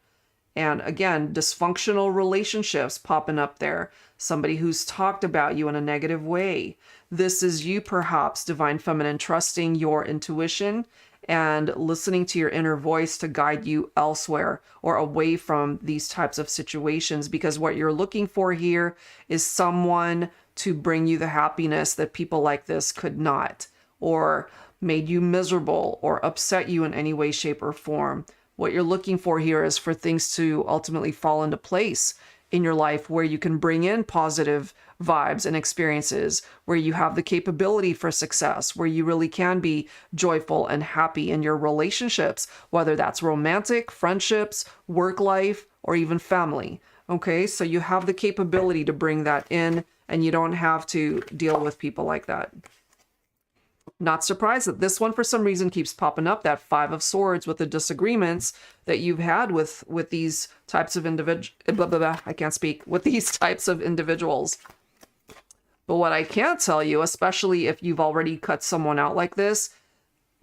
and again, dysfunctional relationships popping up there, somebody who's talked about you in a negative way, this is you perhaps, Divine Feminine, trusting your intuition and listening to your inner voice to guide you elsewhere or away from these types of situations, because what you're looking for here is someone to bring you the happiness that people like this could not, or made you miserable or upset you in any way, shape, or form. What you're looking for here is for things to ultimately fall into place in your life where you can bring in positive vibes and experiences, where you have the capability for success, where you really can be joyful and happy in your relationships, whether that's romantic, friendships, work life, or even family. Okay, so you have the capability to bring that in, and you don't have to deal with people like that. Not surprised that this one for some reason keeps popping up, that Five of Swords, with the disagreements that you've had with these types of I can't speak, with these types of individuals. But what I can tell you, especially if you've already cut someone out like this,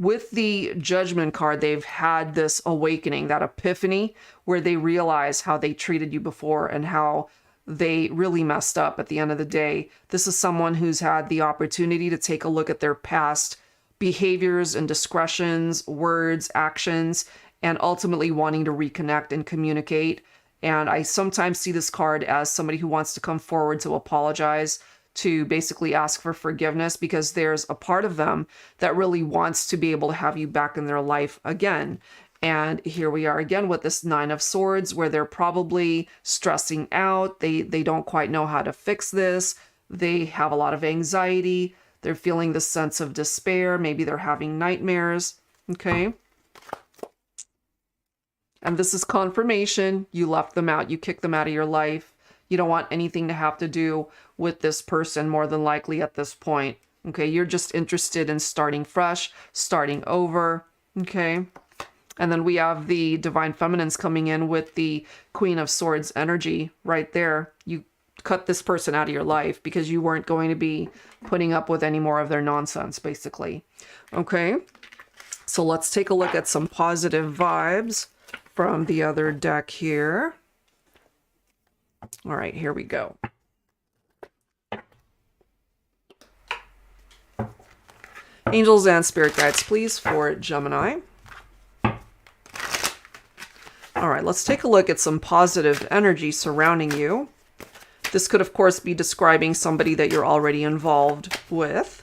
with the Judgment card, they've had this awakening, that epiphany, where they realize how they treated you before and how they really messed up at the end of the day. This is someone who's had the opportunity to take a look at their past behaviors, indiscretions, words, actions, and ultimately wanting to reconnect and communicate. And I sometimes see this card as somebody who wants to come forward to apologize, to basically ask for forgiveness, because there's a part of them that really wants to be able to have you back in their life again. And here we are again with this Nine of Swords, where they're probably stressing out. They don't quite know how to fix this. They have a lot of anxiety. They're feeling this sense of despair. Maybe they're having nightmares. Okay. And this is confirmation. You left them out. You kicked them out of your life. You don't want anything to have to do with this person, more than likely at this point. Okay. You're just interested in starting fresh, starting over. Okay. And then we have the Divine Feminines coming in with the Queen of Swords energy right there. You cut this person out of your life because you weren't going to be putting up with any more of their nonsense, basically. Okay, so let's take a look at some positive vibes from the other deck here. All right, here we go. Angels and spirit guides, please, for Gemini. All right, let's take a look at some positive energy surrounding you. This could, of course, be describing somebody that you're already involved with.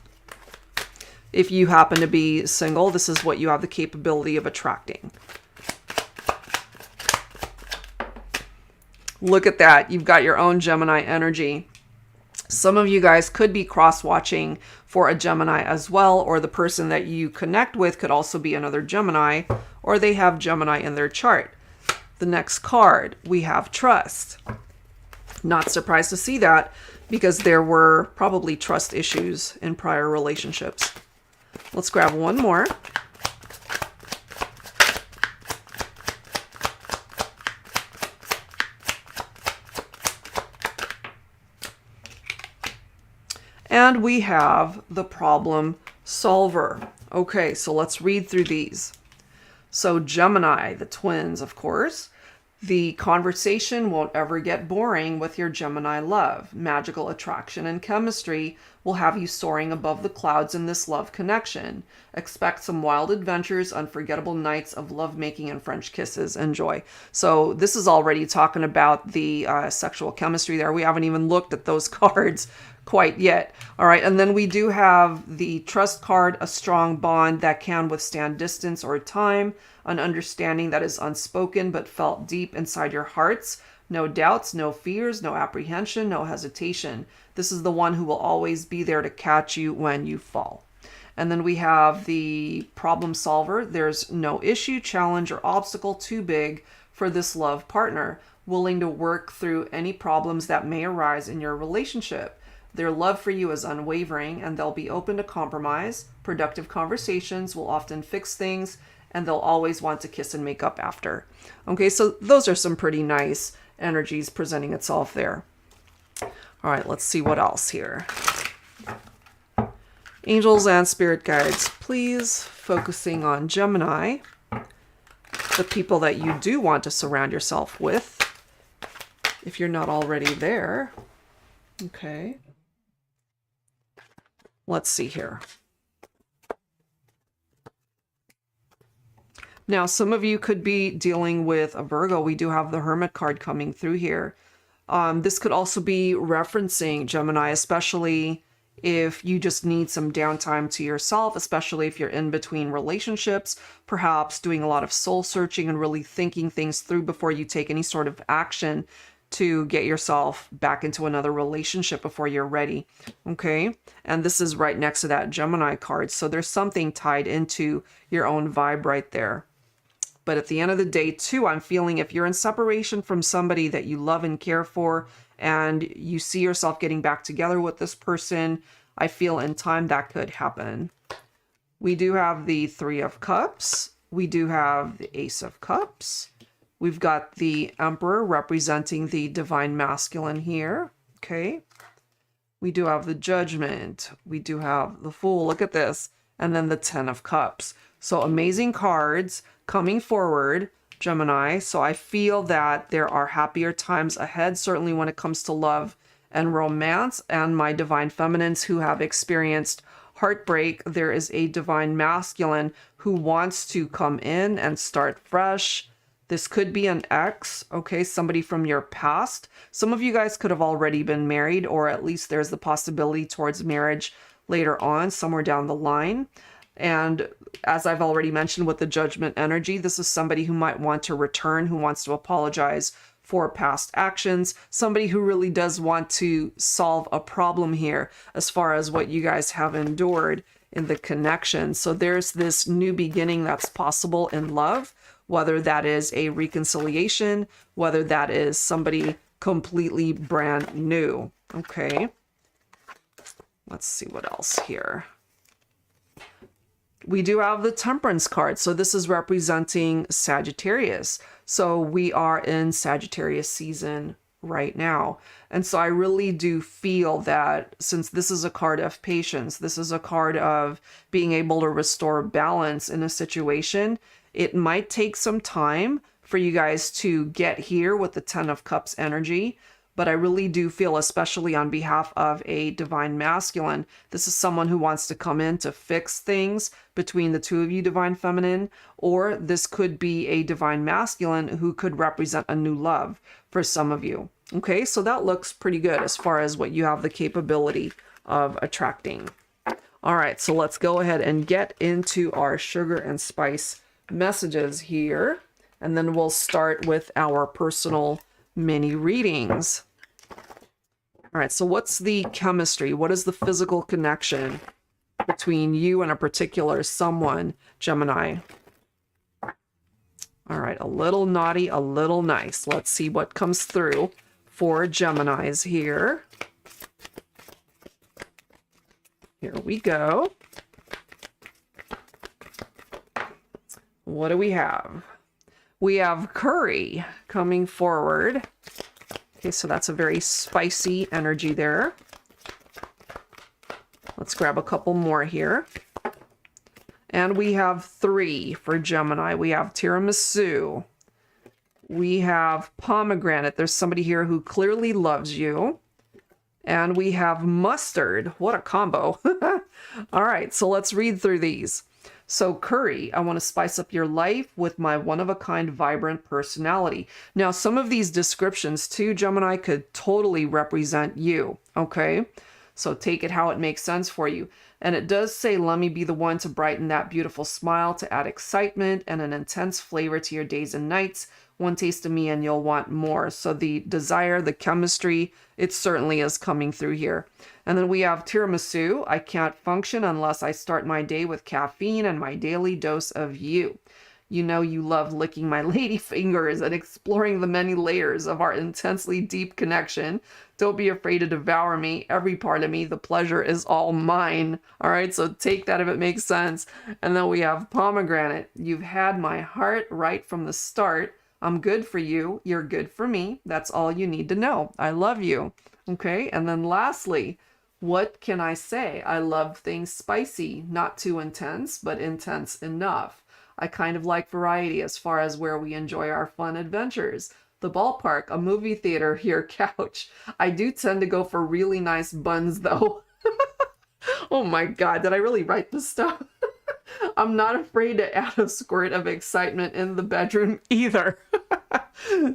If you happen to be single, this is what you have the capability of attracting. Look at that. You've got your own Gemini energy. Some of you guys could be cross-watching for a Gemini as well, or the person that you connect with could also be another Gemini, or they have Gemini in their chart. The next card, we have trust. Not surprised to see that, because there were probably trust issues in prior relationships. Let's grab one more. And we have the problem solver. Okay, so let's read through these. So Gemini, the twins, of course. The conversation won't ever get boring with your Gemini love. Magical attraction and chemistry will have you soaring above the clouds in this love connection. Expect some wild adventures, unforgettable nights of lovemaking and French kisses. Enjoy. So this is already talking about the sexual chemistry there. We haven't even looked at those cards quite yet. All right. And then we do have the trust card, a strong bond that can withstand distance or time, an understanding that is unspoken but felt deep inside your hearts. No doubts, no fears, no apprehension, no hesitation. This is the one who will always be there to catch you when you fall. And then we have the problem solver. There's no issue, challenge, or obstacle too big for this love partner, willing to work through any problems that may arise in your relationship. Their love for you is unwavering, and they'll be open to compromise. Productive conversations will often fix things, and they'll always want to kiss and make up after. Okay, so those are some pretty nice energies presenting itself there. All right, let's see what else here. Angels and spirit guides, please, focusing on Gemini, the people that you do want to surround yourself with, if you're not already there. Okay. Let's see here. Now, some of you could be dealing with a Virgo. We do have the Hermit card coming through here. This could also be referencing Gemini, especially if you just need some downtime to yourself, especially if you're in between relationships, perhaps doing a lot of soul searching and really thinking things through before you take any sort of action to get yourself back into another relationship before you're ready. Okay. And this is right next to that Gemini card. So there's something tied into your own vibe right there. But at the end of the day, too, I'm feeling if you're in separation from somebody that you love and care for, and you see yourself getting back together with this person, I feel in time that could happen. We do have the Three of Cups. We do have the Ace of Cups. We've got the Emperor representing the Divine Masculine here. Okay. We do have the Judgment. We do have the Fool. Look at this. And then the Ten of Cups. So amazing cards coming forward, Gemini. So I feel that there are happier times ahead, certainly when it comes to love and romance. And my Divine Feminines who have experienced heartbreak, there is a Divine Masculine who wants to come in and start fresh. This could be an ex, okay, somebody from your past. Some of you guys could have already been married, or at least there's the possibility towards marriage later on, somewhere down the line. And as I've already mentioned with the Judgment energy, this is somebody who might want to return, who wants to apologize for past actions, somebody who really does want to solve a problem here as far as what you guys have endured in the connection. So there's this new beginning that's possible in love, whether that is a reconciliation, whether that is somebody completely brand new. Okay. Let's see what else here. We do have the Temperance card. So this is representing Sagittarius. So we are in Sagittarius season right now. And so I really do feel that since this is a card of patience, this is a card of being able to restore balance in a situation, it might take some time for you guys to get here with the Ten of Cups energy. But I really do feel, especially on behalf of a Divine Masculine, this is someone who wants to come in to fix things between the two of you, Divine Feminine, or this could be a Divine Masculine who could represent a new love for some of you. Okay, so that looks pretty good as far as what you have the capability of attracting. All right, so let's go ahead and get into our sugar and spice messages here, and then we'll start with our personal mini readings. All right, so what's the chemistry? What is the physical connection between you and a particular someone, Gemini? All right, a little naughty, a little nice. Let's see what comes through for Geminis here. Here we go. What do we have? We have curry coming forward. Okay, so that's a very spicy energy there. Let's grab a couple more here. And we have 3 for Gemini. We have tiramisu. We have pomegranate. There's somebody here who clearly loves you. And we have mustard. What a combo. All right, so let's read through these. So curry, I want to spice up your life with my one-of-a-kind vibrant personality. Now, some of these descriptions too, Gemini, could totally represent you, okay? So take it how it makes sense for you. And it does say, let me be the one to brighten that beautiful smile, to add excitement and an intense flavor to your days and nights. One taste of me and you'll want more. So the desire, the chemistry, it certainly is coming through here. And then we have tiramisu. I can't function unless I start my day with caffeine and my daily dose of you. You know you love licking my lady fingers and exploring the many layers of our intensely deep connection. Don't be afraid to devour me, every part of me. The pleasure is all mine. All right, so take that if it makes sense. And then we have pomegranate. You've had my heart right from the start. I'm good for you. You're good for me. That's all you need to know. I love you. Okay, and then lastly, what can I say? I love things spicy, not too intense, but intense enough. I kind of like variety as far as where we enjoy our fun adventures. The ballpark, a movie theater, your couch. I do tend to go for really nice buns though. Oh my God, did I really write this stuff? I'm not afraid to add a squirt of excitement in the bedroom either.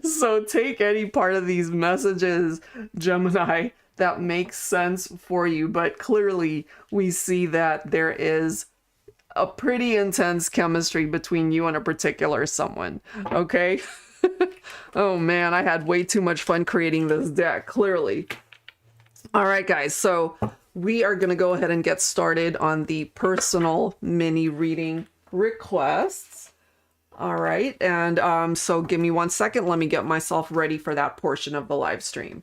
So take any part of these messages, Gemini, that makes sense for you. But clearly we see that there is a pretty intense chemistry between you and a particular someone, okay? Oh man, I had way too much fun creating this deck, clearly. All right, guys, so we are going to go ahead and get started on the personal mini reading requests. All right, and so give me 1 second. Let me get myself ready for that portion of the live stream.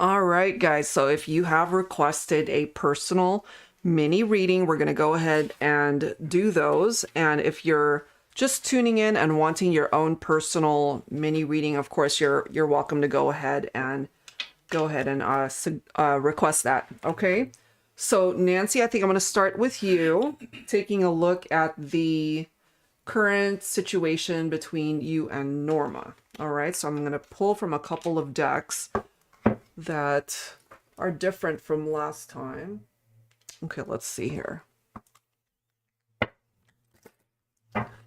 All right, guys. So if you have requested a personal mini reading, we're going to go ahead and do those. And if you're just tuning in and wanting your own personal mini reading, of course, you're welcome to go ahead and request that. Okay. So Nancy, I think I'm going to start with you, taking a look at the current situation between you and Norma. All right. So I'm going to pull from a couple of decks that are different from last time. Okay, let's see here.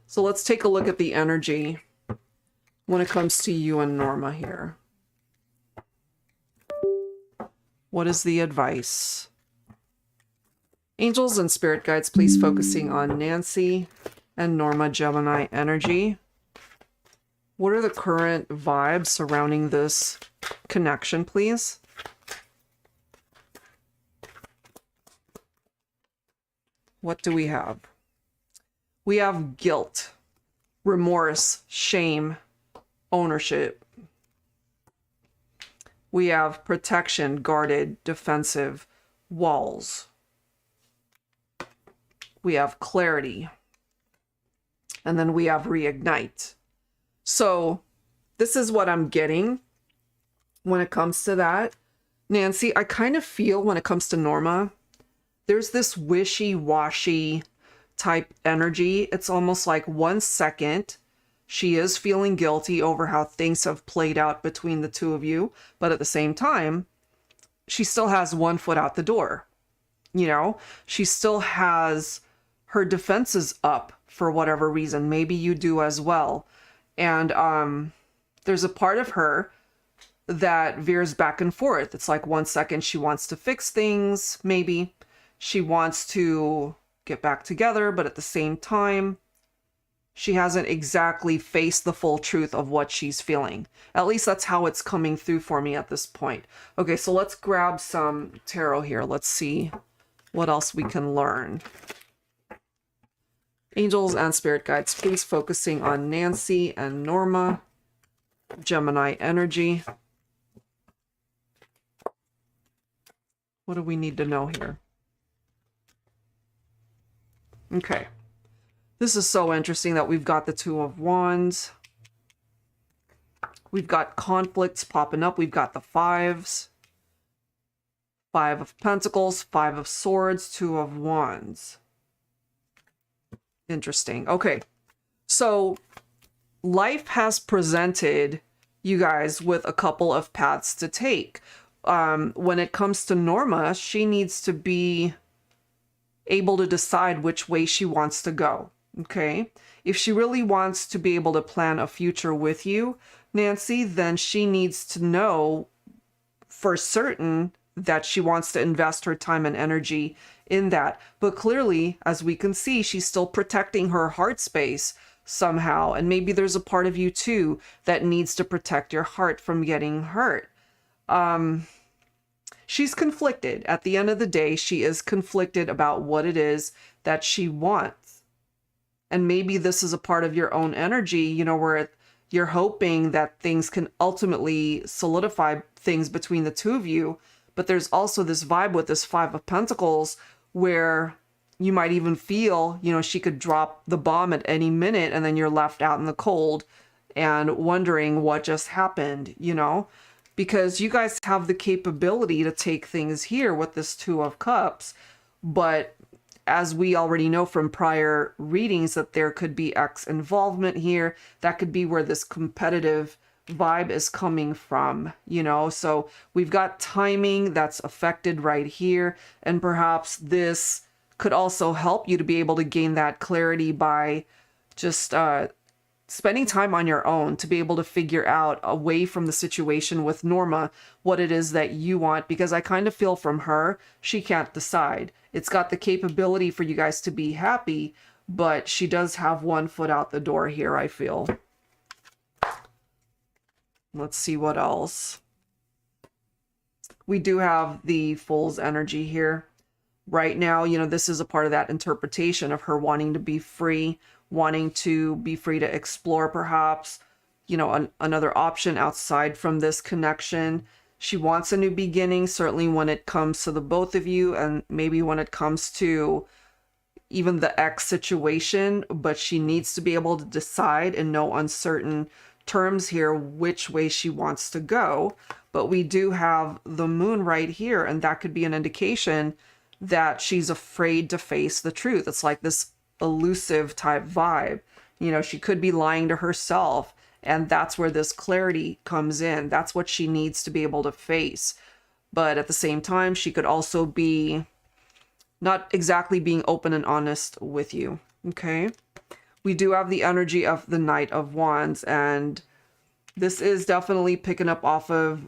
So let's take a look at the energy when it comes to you and Norma here. What is the advice? Angels and spirit guides, please focusing on Nancy and Norma Gemini energy. What are the current vibes surrounding this connection, please? What do we have? We have guilt, remorse, shame, ownership. We have protection, guarded, defensive, walls. We have clarity. And then we have reignite. So this is what I'm getting when it comes to that. Nancy, I kind of feel when it comes to Norma, there's this wishy-washy type energy. It's almost like 1 second she is feeling guilty over how things have played out between the two of you, but at the same time, she still has 1 foot out the door. You know, she still has her defenses up for whatever reason. Maybe you do as well. And there's a part of her that veers back and forth. It's like 1 second she wants to fix things, maybe. She wants to get back together, but at the same time, she hasn't exactly faced the full truth of what she's feeling. At least that's how it's coming through for me at this point. Okay, so let's grab some tarot here. Let's see what else we can learn. Angels and spirit guides, please focusing on Nancy and Norma, Gemini energy. What do we need to know here? Okay. This is so interesting that we've got the Two of Wands. We've got conflicts popping up. We've got the fives. Five of Pentacles, Five of Swords, Two of Wands. Interesting. Okay. So life has presented you guys with a couple of paths to take. When it comes to Norma, she needs to be able to decide which way she wants to go. Okay. If she really wants to be able to plan a future with you, Nancy, then she needs to know for certain that she wants to invest her time and energy in that. But clearly, as we can see, she's still protecting her heart space somehow. And maybe there's a part of you too that needs to protect your heart from getting hurt. She's conflicted. At the end of the day, she is conflicted about what it is that she wants. And maybe this is a part of your own energy, you know, where you're hoping that things can ultimately solidify things between the two of you. But there's also this vibe with this Five of Pentacles where you might even feel, you know, she could drop the bomb at any minute and then you're left out in the cold and wondering what just happened, you know, because you guys have the capability to take things here with this Two of Cups. But as we already know from prior readings, that there could be ex involvement here. That could be where this competitive vibe is coming from, you know. So we've got timing that's affected right here, and perhaps this could also help you to be able to gain that clarity by just spending time on your own to be able to figure out, away from the situation with Norma, what it is that you want. Because I kind of feel from her, she can't decide. It's got the capability for you guys to be happy, but she does have one foot out the door here, I feel. Let's see what else. We do have the Fool's energy here. Right now, you know, this is a part of that interpretation of her wanting to be free, wanting to be free to explore perhaps, you know, another option outside from this connection. She wants a new beginning, certainly when it comes to the both of you, and maybe when it comes to even the ex situation, but she needs to be able to decide in no uncertain terms here which way she wants to go. But we do have the Moon right here, and that could be an indication that she's afraid to face the truth. It's like this elusive type vibe. You know, she could be lying to herself, and that's where this clarity comes in. That's what she needs to be able to face. But at the same time, she could also be not exactly being open and honest with you. Okay. We do have the energy of the Knight of Wands, and this is definitely picking up off of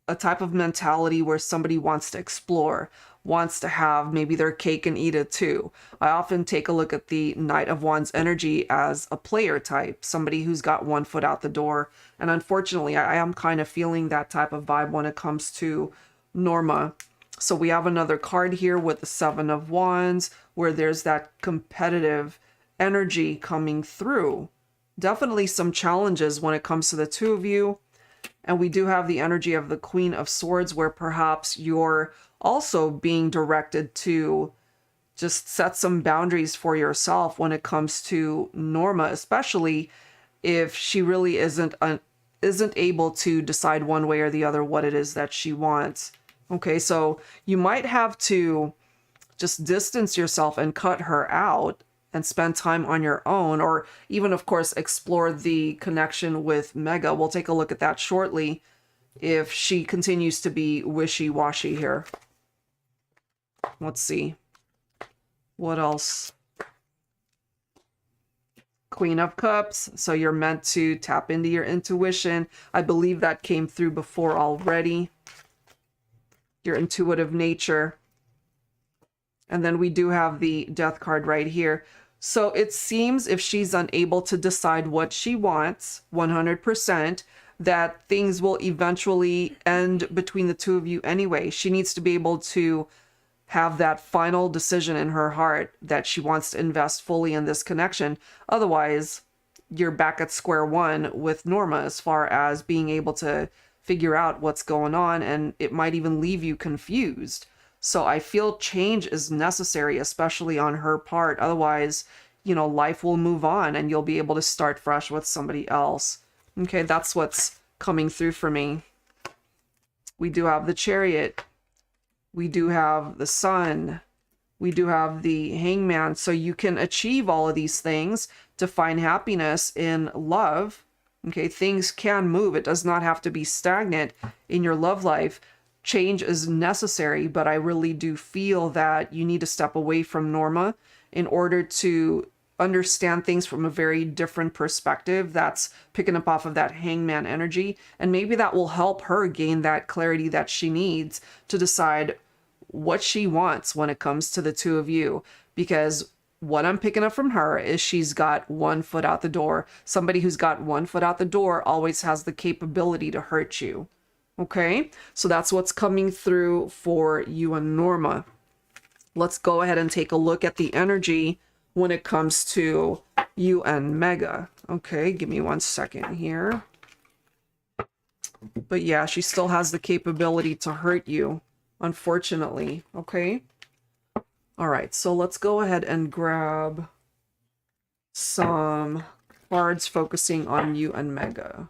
a type of mentality where somebody wants to explore, wants to have maybe their cake and eat it too. I often take a look at the Knight of Wands energy as a player type, somebody who's got one foot out the door. And unfortunately, I am kind of feeling that type of vibe when it comes to Norma. So we have another card here with the Seven of Wands, where there's that competitive energy coming through. Definitely some challenges when it comes to the two of you. And we do have the energy of the Queen of Swords, where perhaps you're also being directed to just set some boundaries for yourself when it comes to Norma, especially if she really isn't able to decide one way or the other what it is that she wants. Okay, so you might have to just distance yourself and cut her out and spend time on your own, or even, of course, explore the connection with Mega. We'll take a look at that shortly if she continues to be wishy-washy here. Let's see. What else? Queen of Cups. So you're meant to tap into your intuition. I believe that came through before already. Your intuitive nature. And then we do have the Death card right here. So it seems if she's unable to decide what she wants 100%, that things will eventually end between the two of you anyway. She needs to be able to have that final decision in her heart that she wants to invest fully in this connection. Otherwise, you're back at square one with Norma as far as being able to figure out what's going on, and it might even leave you confused. So I feel change is necessary, especially on her part. Otherwise, life will move on and you'll be able to start fresh with somebody else. Okay, that's what's coming through for me. We do have the Chariot. We do have the Sun. We do have the Hangman. So you can achieve all of these things to find happiness in love. Okay, things can move. It does not have to be stagnant in your love life. Change is necessary, but I really do feel that you need to step away from Norma in order to understand things from a very different perspective that's picking up off of that Hangman energy. And maybe that will help her gain that clarity that she needs to decide what she wants when it comes to the two of you. Because what I'm picking up from her is she's got one foot out the door. Somebody who's got one foot out the door always has the capability to hurt you. Okay, so that's what's coming through for you and Norma. Let's go ahead and take a look at the energy when it comes to you and Mega. Okay, give me 1 second here. But yeah, she still has the capability to hurt you, unfortunately. Okay. All right, so let's go ahead and grab some cards focusing on you and Mega.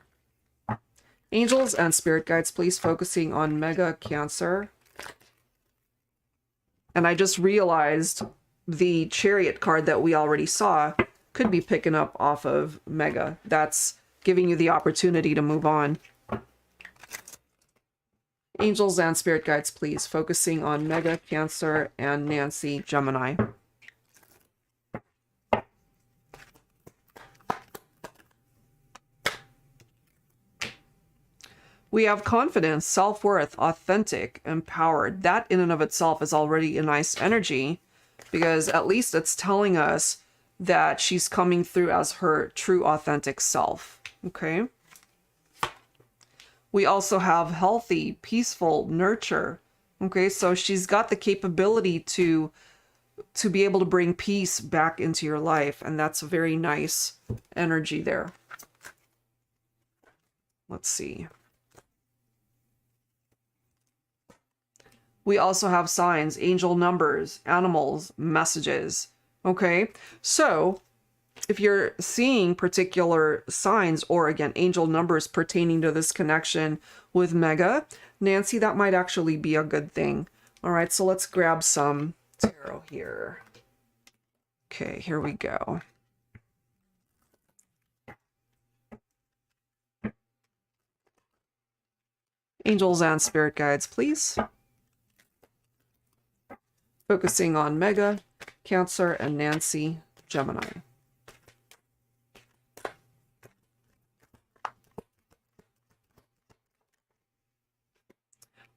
Angels and spirit guides, please, focusing on Mega, Cancer. And I just realized the Chariot card that we already saw could be picking up off of Mega. That's giving you the opportunity to move on. Angels and spirit guides, please, focusing on Mega, Cancer, and Nancy, Gemini. We have confidence, self-worth, authentic, empowered. That in and of itself is already a nice energy, because at least it's telling us that she's coming through as her true authentic self. Okay. We also have healthy, peaceful, nurture. Okay, so she's got the capability to be able to bring peace back into your life, and that's a very nice energy there. Let's see. We also have signs, angel numbers, animals, messages. Okay, so if you're seeing particular signs or, again, angel numbers pertaining to this connection with Mega, Nancy, that might actually be a good thing. All right, so let's grab some tarot here. Okay, here we go. Angels and spirit guides, please. Focusing on Mega, Cancer, and Nancy, Gemini.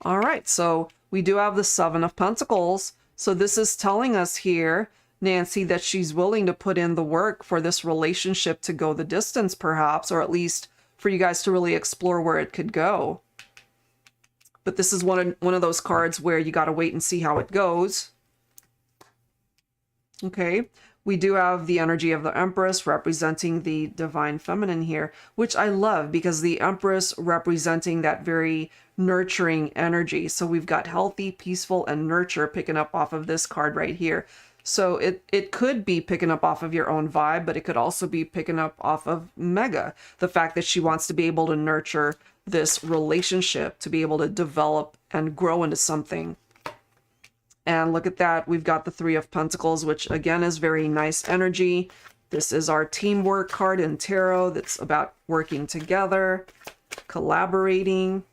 All right, so we do have the Seven of Pentacles. So this is telling us here, Nancy, that she's willing to put in the work for this relationship to go the distance, perhaps, or at least for you guys to really explore where it could go. But this is one of those cards where you got to wait and see how it goes. Okay, we do have the energy of the Empress representing the divine feminine here, which I love because the Empress representing that very nurturing energy. So we've got healthy, peaceful, and nurture picking up off of this card right here. So it could be picking up off of your own vibe, but it could also be picking up off of Mega. The fact that she wants to be able to nurture this relationship, to be able to develop and grow into something. And look at that, we've got the Three of Pentacles, which again is very nice energy. This is our teamwork card in tarot that's about working together, collaborating,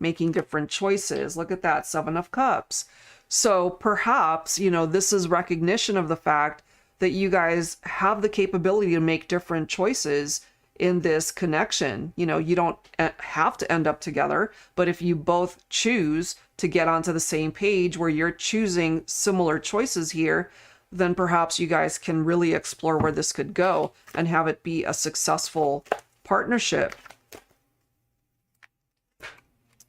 making different choices. Look at that, Seven of Cups. So perhaps, this is recognition of the fact that you guys have the capability to make different choices in this connection. You don't have to end up together, but if you both choose to get onto the same page where you're choosing similar choices here, then perhaps you guys can really explore where this could go and have it be a successful partnership.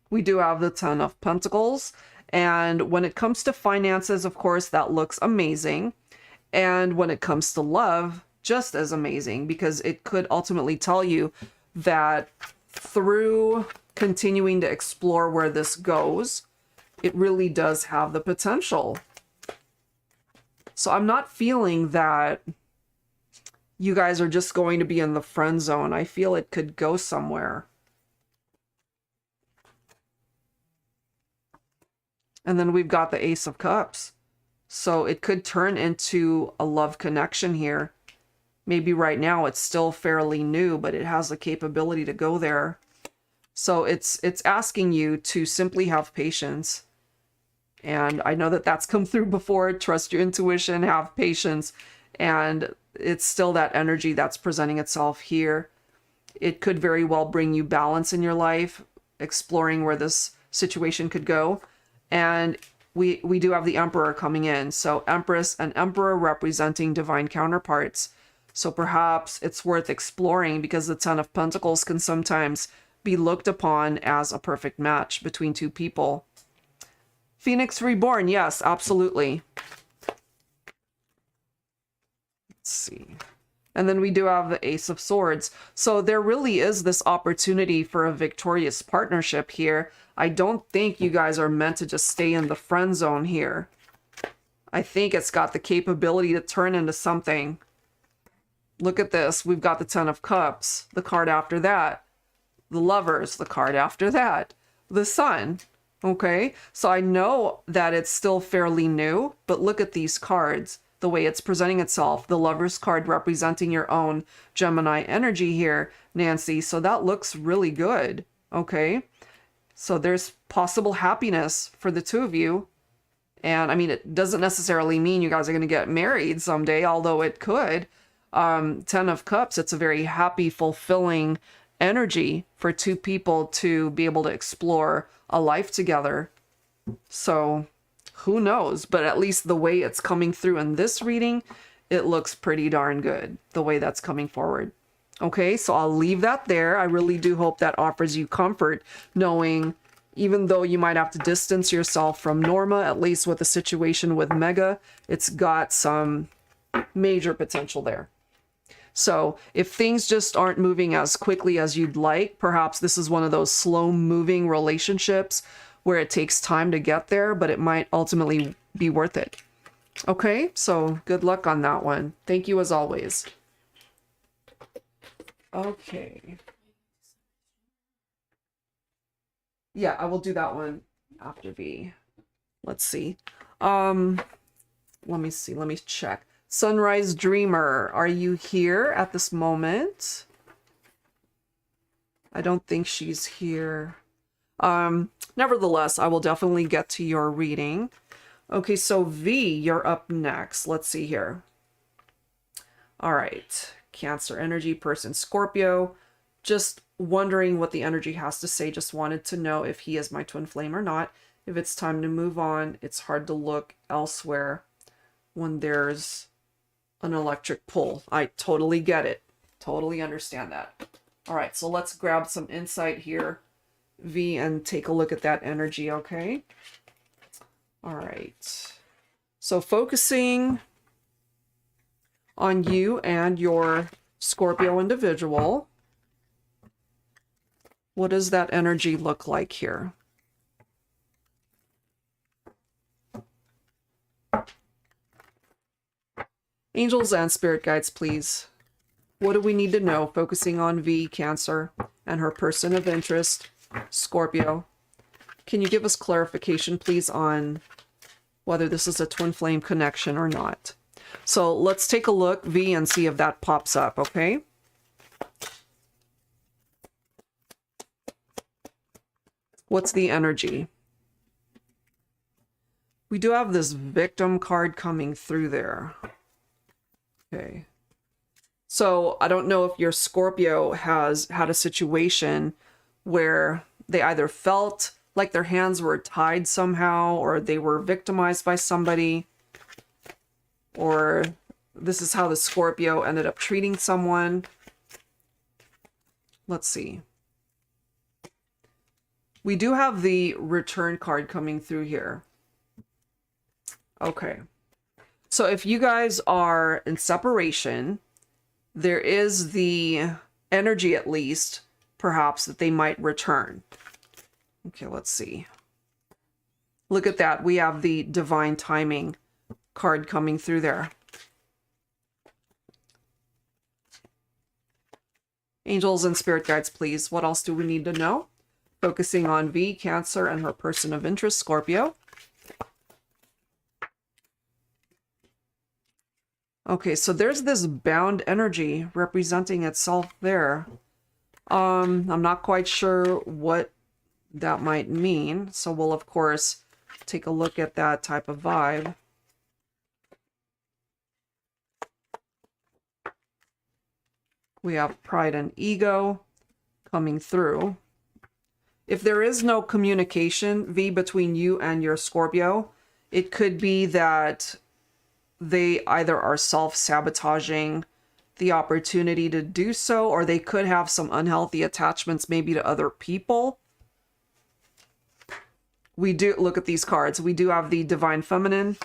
We do have the Ten of Pentacles, and when it comes to finances, of course, that looks amazing. And when it comes to love, just as amazing, because it could ultimately tell you that through continuing to explore where this goes, it really does have the potential. So I'm not feeling that you guys are just going to be in the friend zone. I feel it could go somewhere. And then we've got the Ace of Cups. So it could turn into a love connection here. Maybe right now it's still fairly new, but it has the capability to go there. So it's asking you to simply have patience. And I know that that's come through before. Trust your intuition, have patience. And it's still that energy that's presenting itself here. It could very well bring you balance in your life, exploring where this situation could go. And we do have the Emperor coming in. So Empress and Emperor representing divine counterparts. So perhaps it's worth exploring, because the Ten of Pentacles can sometimes be looked upon as a perfect match between two people. Phoenix Reborn, yes, absolutely. Let's see. And then we do have the Ace of Swords. So there really is this opportunity for a victorious partnership here. I don't think you guys are meant to just stay in the friend zone here. I think it's got the capability to turn into something. Look at this. We've got the Ten of Cups, the card after that. The Lovers, the card after that. The Sun. Okay, so I know that it's still fairly new, but look at these cards, the way it's presenting itself. The Lover's card representing your own Gemini energy here, Nancy. So that looks really good. Okay, so there's possible happiness for the two of you. And I mean, it doesn't necessarily mean you guys are going to get married someday, although it could. Ten of Cups, it's a very happy, fulfilling energy for two people to be able to explore a life together. So who knows? But at least the way it's coming through in this reading, it looks pretty darn good, the way that's coming forward. Okay, so I'll leave that there. I really do hope that offers you comfort, knowing even though you might have to distance yourself from Norma, at least with the situation with Mega, it's got some major potential there. So if things just aren't moving as quickly as you'd like, perhaps this is one of those slow-moving relationships where it takes time to get there, but it might ultimately be worth it. Okay, so good luck on that one. Thank you as always. Okay. Yeah, I will do that one after V. Let's see. Let me see. Let me check. Sunrise Dreamer, are you here at this moment? I don't think she's here. Nevertheless, I will definitely get to your reading. Okay, so V, you're up next. Let's see here. All right. Cancer energy, person Scorpio. Just wondering what the energy has to say. Just wanted to know if he is my twin flame or not. If it's time to move on, it's hard to look elsewhere when there's an electric pull. I totally get it. Totally understand that. All right, so let's grab some insight here, V, and take a look at that energy, okay? All right. So focusing on you and your Scorpio individual, what does that energy look like here? Angels and spirit guides, please. What do we need to know? Focusing on V, Cancer, and her person of interest, Scorpio. Can you give us clarification, please, on whether this is a twin flame connection or not? So let's take a look, V, and see if that pops up, okay? What's the energy? We do have this victim card coming through there. Okay. So I don't know if your Scorpio has had a situation where they either felt like their hands were tied somehow, or they were victimized by somebody, or this is how the Scorpio ended up treating someone. Let's see. We do have the return card coming through here. Okay. So if you guys are in separation, there is the energy, at least, perhaps, that they might return. Okay, let's see. Look at that. We have the divine timing card coming through there. Angels and spirit guides, please. What else do we need to know? Focusing on V, Cancer, and her person of interest, Scorpio. Okay, so there's this bound energy representing itself there. I'm not quite sure what that might mean. So we'll, of course, take a look at that type of vibe. We have pride and ego coming through. If there is no communication, V, between you and your Scorpio, it could be that they either are self-sabotaging the opportunity to do so, or they could have some unhealthy attachments maybe to other people. We do look at these cards. We do have the divine feminine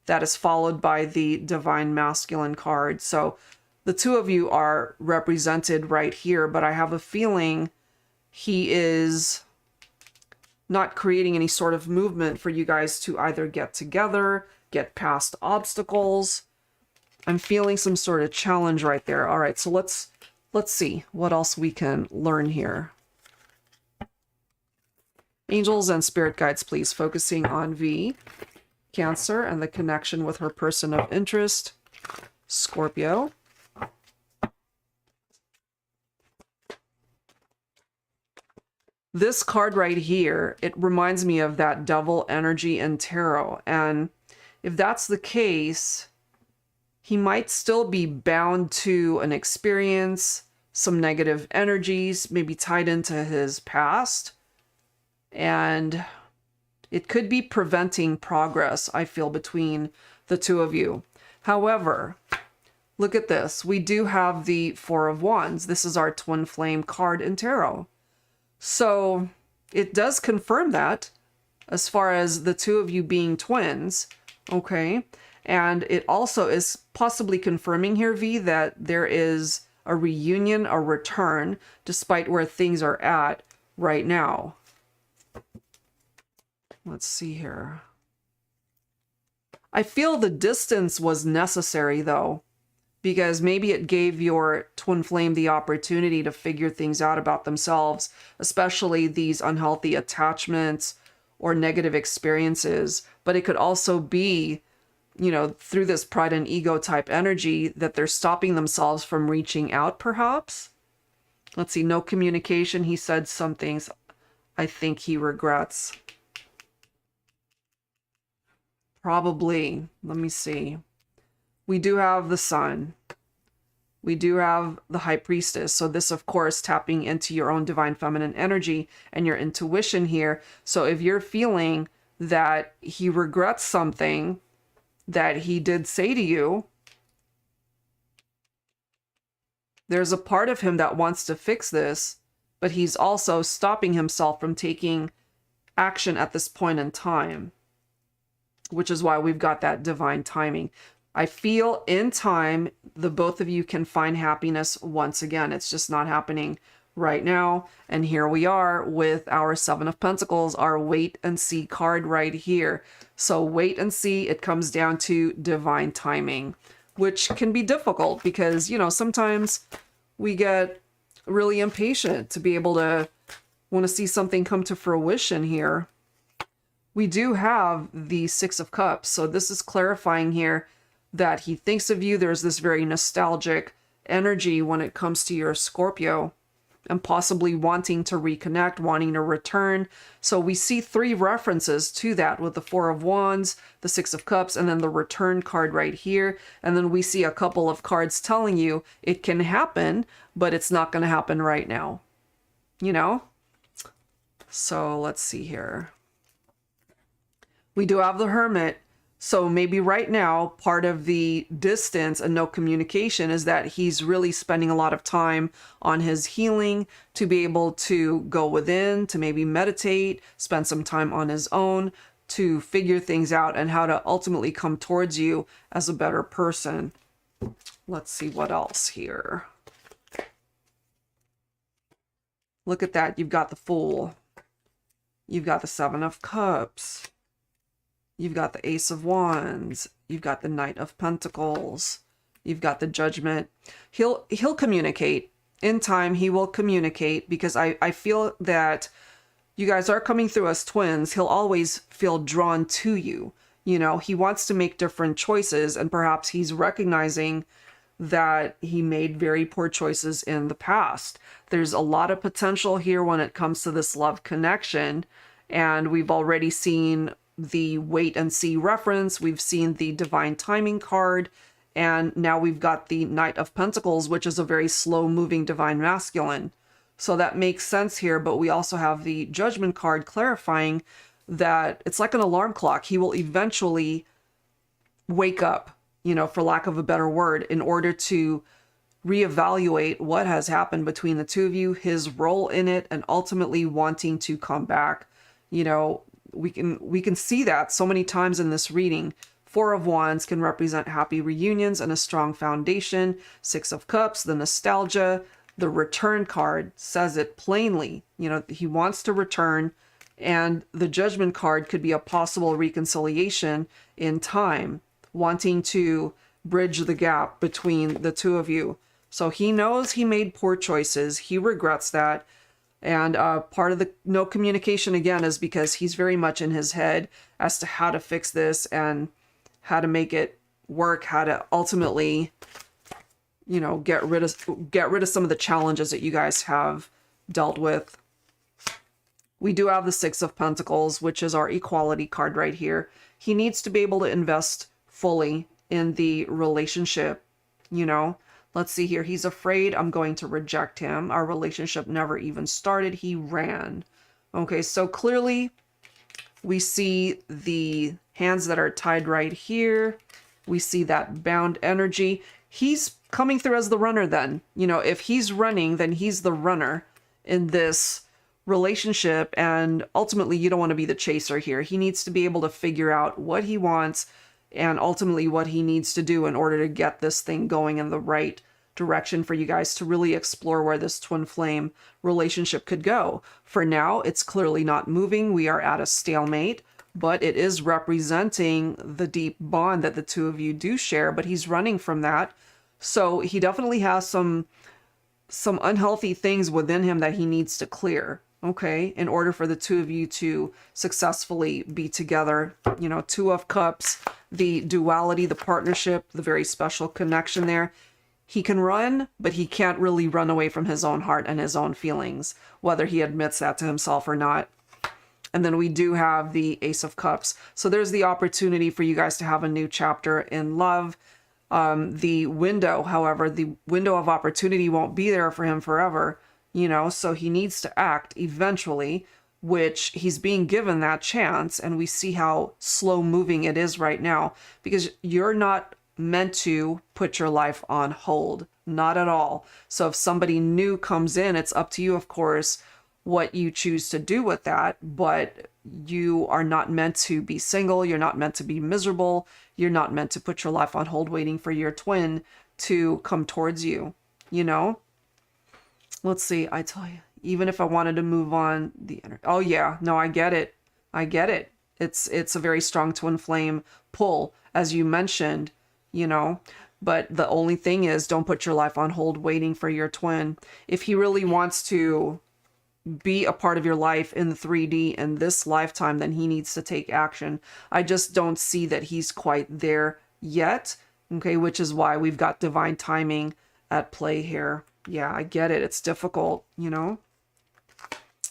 that is followed by the divine masculine card. So the two of you are represented right here, but I have a feeling he is not creating any sort of movement for you guys to either get together, get past obstacles. I'm feeling some sort of challenge right there. All right, so let's see what else we can learn here. Angels and spirit guides, please, focusing on V, Cancer, and the connection with her person of interest, Scorpio. This card right here, it reminds me of that devil energy in tarot. And if that's the case, he might still be bound to an experience, some negative energies, maybe tied into his past. And it could be preventing progress, I feel, between the two of you. However, look at this. We do have the Four of Wands. This is our twin flame card in tarot. So it does confirm that as far as the two of you being twins, okay? And it also is possibly confirming here, V, that there is a reunion, a return, despite where things are at right now. Let's see here. I feel the distance was necessary, though, because maybe it gave your twin flame the opportunity to figure things out about themselves, especially these unhealthy attachments or negative experiences. But it could also be, you know, through this pride and ego type energy that they're stopping themselves from reaching out, perhaps. Let's see, no communication. He said some things I think he regrets. Probably. Let me see. We do have the Sun. We do have the High Priestess. So this, of course, tapping into your own divine feminine energy and your intuition here. So if you're feeling that he regrets something that he did say to you, there's a part of him that wants to fix this, but he's also stopping himself from taking action at this point in time, which is why we've got that divine timing. I feel in time, the both of you can find happiness once again. It's just not happening right now. And here we are with our Seven of Pentacles, our wait and see card right here. So wait and see, it comes down to divine timing, which can be difficult because, you know, sometimes we get really impatient to be able to want to see something come to fruition here. We do have the Six of Cups. So this is clarifying here that he thinks of you. There's this very nostalgic energy when it comes to your Scorpio and possibly wanting to reconnect, wanting to return. So we see three references to that with the Four of Wands, the Six of Cups, and then the return card right here. And then we see a couple of cards telling you it can happen, but it's not going to happen right now. You know? So let's see here. We do have the Hermit. So maybe right now, part of the distance and no communication is that he's really spending a lot of time on his healing to be able to go within, to maybe meditate, spend some time on his own, to figure things out and how to ultimately come towards you as a better person. Let's see what else here. Look at that. You've got the Fool. You've got the Seven of Cups. You've got the Ace of Wands. You've got the Knight of Pentacles. You've got the Judgment. He'll communicate. In time, he will communicate, because I feel that you guys are coming through as twins. He'll always feel drawn to you. You know, he wants to make different choices, and perhaps he's recognizing that he made very poor choices in the past. There's a lot of potential here when it comes to this love connection, and we've already seen the wait and see reference. We've seen the divine timing card, and now we've got the Knight of Pentacles, which is a very slow moving divine masculine. So that makes sense here, but we also have the Judgment card clarifying that it's like an alarm clock. He will eventually wake up, you know, for lack of a better word, in order to reevaluate what has happened between the two of you, his role in it, and ultimately wanting to come back. You know, we can see that so many times in this reading. Four of Wands can represent happy reunions and a strong foundation. Six of Cups, the nostalgia. The Return card says it plainly. You know, he wants to return, and the Judgment card could be a possible reconciliation in time, wanting to bridge the gap between the two of you. So he knows he made poor choices. He regrets that. And part of the no communication, again, is because he's very much in his head as to how to fix this and how to make it work, how to ultimately, you know, get rid of some of the challenges that you guys have dealt with. We do have the Six of Pentacles, which is our equality card right here. He needs to be able to invest fully in the relationship, you know. Let's see here. He's afraid I'm going to reject him. Our relationship never even started. He ran. Okay, so clearly we see the hands that are tied right here. We see that bound energy. He's coming through as the runner then. You know, if he's running, then he's the runner in this relationship, and ultimately you don't want to be the chaser here. He needs to be able to figure out what he wants and ultimately what he needs to do in order to get this thing going in the right direction for you guys to really explore where this twin flame relationship could go. For now, it's clearly not moving. We are at a stalemate, but it is representing the deep bond that the two of you do share, but he's running from that. So he definitely has some unhealthy things within him that he needs to clear, okay, in order for the two of you to successfully be together. You know, Two of Cups, the duality, the partnership, the very special connection there. He can run, but he can't really run away from his own heart and his own feelings, whether he admits that to himself or not. And then we do have the Ace of Cups. So there's the opportunity for you guys to have a new chapter in love. The window, however, the window of opportunity won't be there for him forever, you know, so he needs to act eventually, which he's being given that chance. And we see how slow moving it is right now, because you're not meant to put your life on hold, not at all. So if somebody new comes in, it's up to you, of course, what you choose to do with that, but you are not meant to be single. You're not meant to be miserable. You're not meant to put your life on hold waiting for your twin to come towards you, you know? Let's see. I tell you, even if I wanted to move on the energy. Oh yeah, no, I get it. I get it. It's a very strong twin flame pull, as you mentioned, you know, but the only thing is, don't put your life on hold waiting for your twin. If he really wants to be a part of your life in the 3D in this lifetime, then he needs to take action. I just don't see that he's quite there yet, okay, which is why we've got divine timing at play here. Yeah, I get it. It's difficult, you know?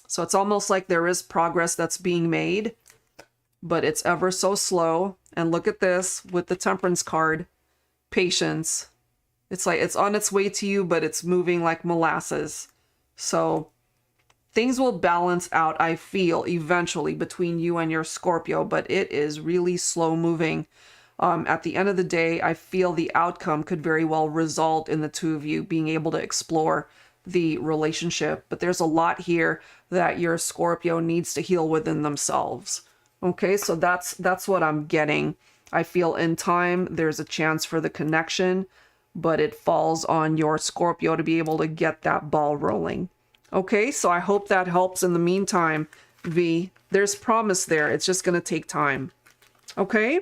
So it's almost like there is progress that's being made, but it's ever so slow. And look at this with the Temperance card. Patience. It's like it's on its way to you, but it's moving like molasses. So things will balance out, I feel, eventually between you and your Scorpio, but it is really slow moving. At the end of the day, I feel the outcome could very well result in the two of you being able to explore the relationship. But there's a lot here that your Scorpio needs to heal within themselves. Okay, so that's what I'm getting. I feel in time there's a chance for the connection, but it falls on your Scorpio to be able to get that ball rolling. Okay, so I hope that helps in the meantime, V. There's promise there. It's just going to take time. Okay?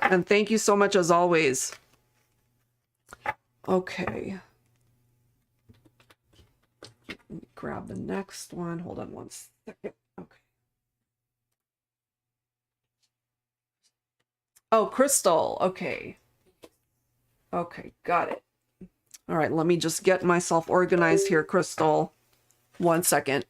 And thank you so much as always. Okay. Let me grab the next one. Hold on one second. Okay. Oh, Crystal. Okay. Okay, got it. All right, let me just get myself organized here, Crystal. 1 second.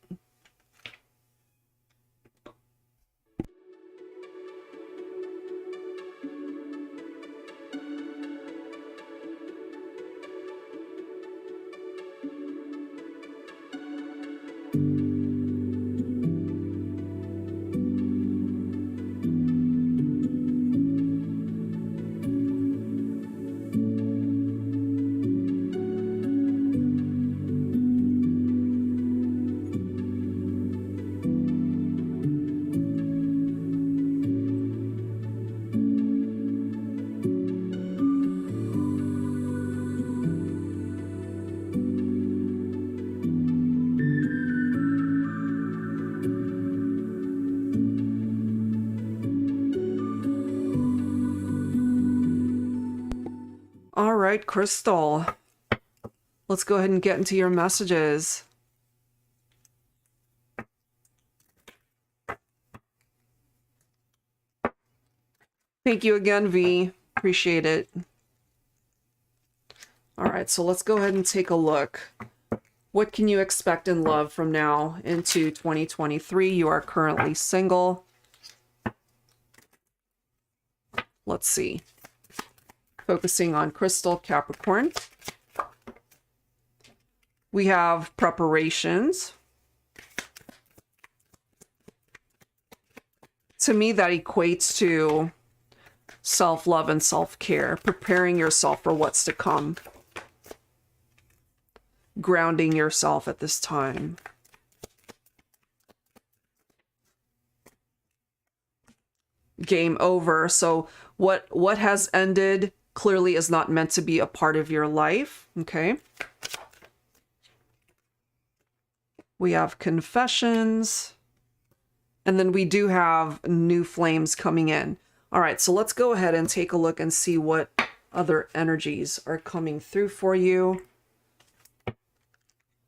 All right, Crystal. Let's go ahead and get into your messages. Thank you again, V. Appreciate it. All right, so let's go ahead and take a look. What can you expect in love from now into 2023? You are currently single. Let's see. Focusing on Crystal, Capricorn. We have preparations. To me, that equates to self-love and self-care, preparing yourself for what's to come, grounding yourself at this time. Game over. So what has ended clearly is not meant to be a part of your life. Okay. We have confessions. And then we do have new flames coming in. All right, so let's go ahead and take a look and see what other energies are coming through for you.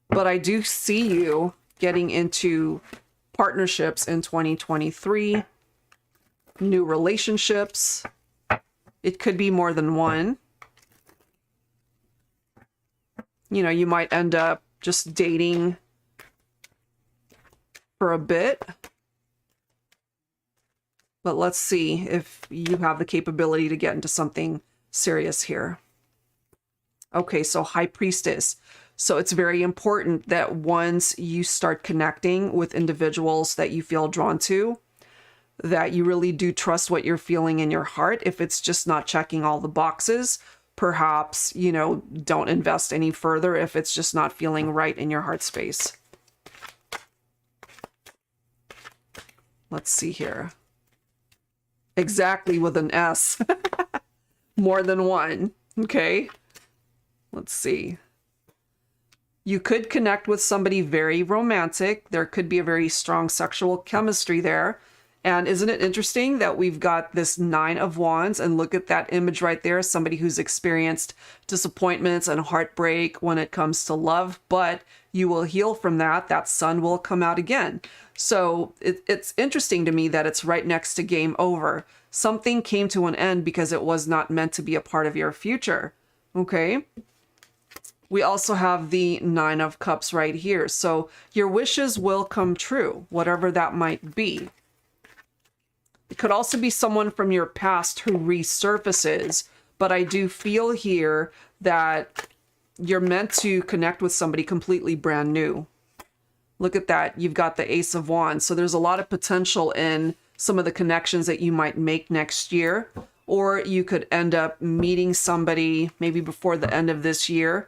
But I do see you getting into partnerships in 2023, new relationships. It could be more than one. You know, you might end up just dating for a bit. But let's see if you have the capability to get into something serious here. Okay, so High Priestess. So it's very important that once you start connecting with individuals that you feel drawn to, that you really do trust what you're feeling in your heart. If it's just not checking all the boxes, perhaps, you know, don't invest any further if it's just not feeling right in your heart space. Let's see here. Exactly, with an S. More than one. Okay. Let's see. You could connect with somebody very romantic. There could be a very strong sexual chemistry there. And isn't it interesting that we've got this 9 of Wands, and look at that image right there, somebody who's experienced disappointments and heartbreak when it comes to love, but you will heal from that. That sun will come out again. So it's interesting to me that it's right next to game over. Something came to an end because it was not meant to be a part of your future. Okay. We also have the 9 of Cups right here. So your wishes will come true, whatever that might be. It could also be someone from your past who resurfaces, but I do feel here that you're meant to connect with somebody completely brand new. Look at that. You've got the Ace of Wands. So there's a lot of potential in some of the connections that you might make next year, or you could end up meeting somebody maybe before the end of this year,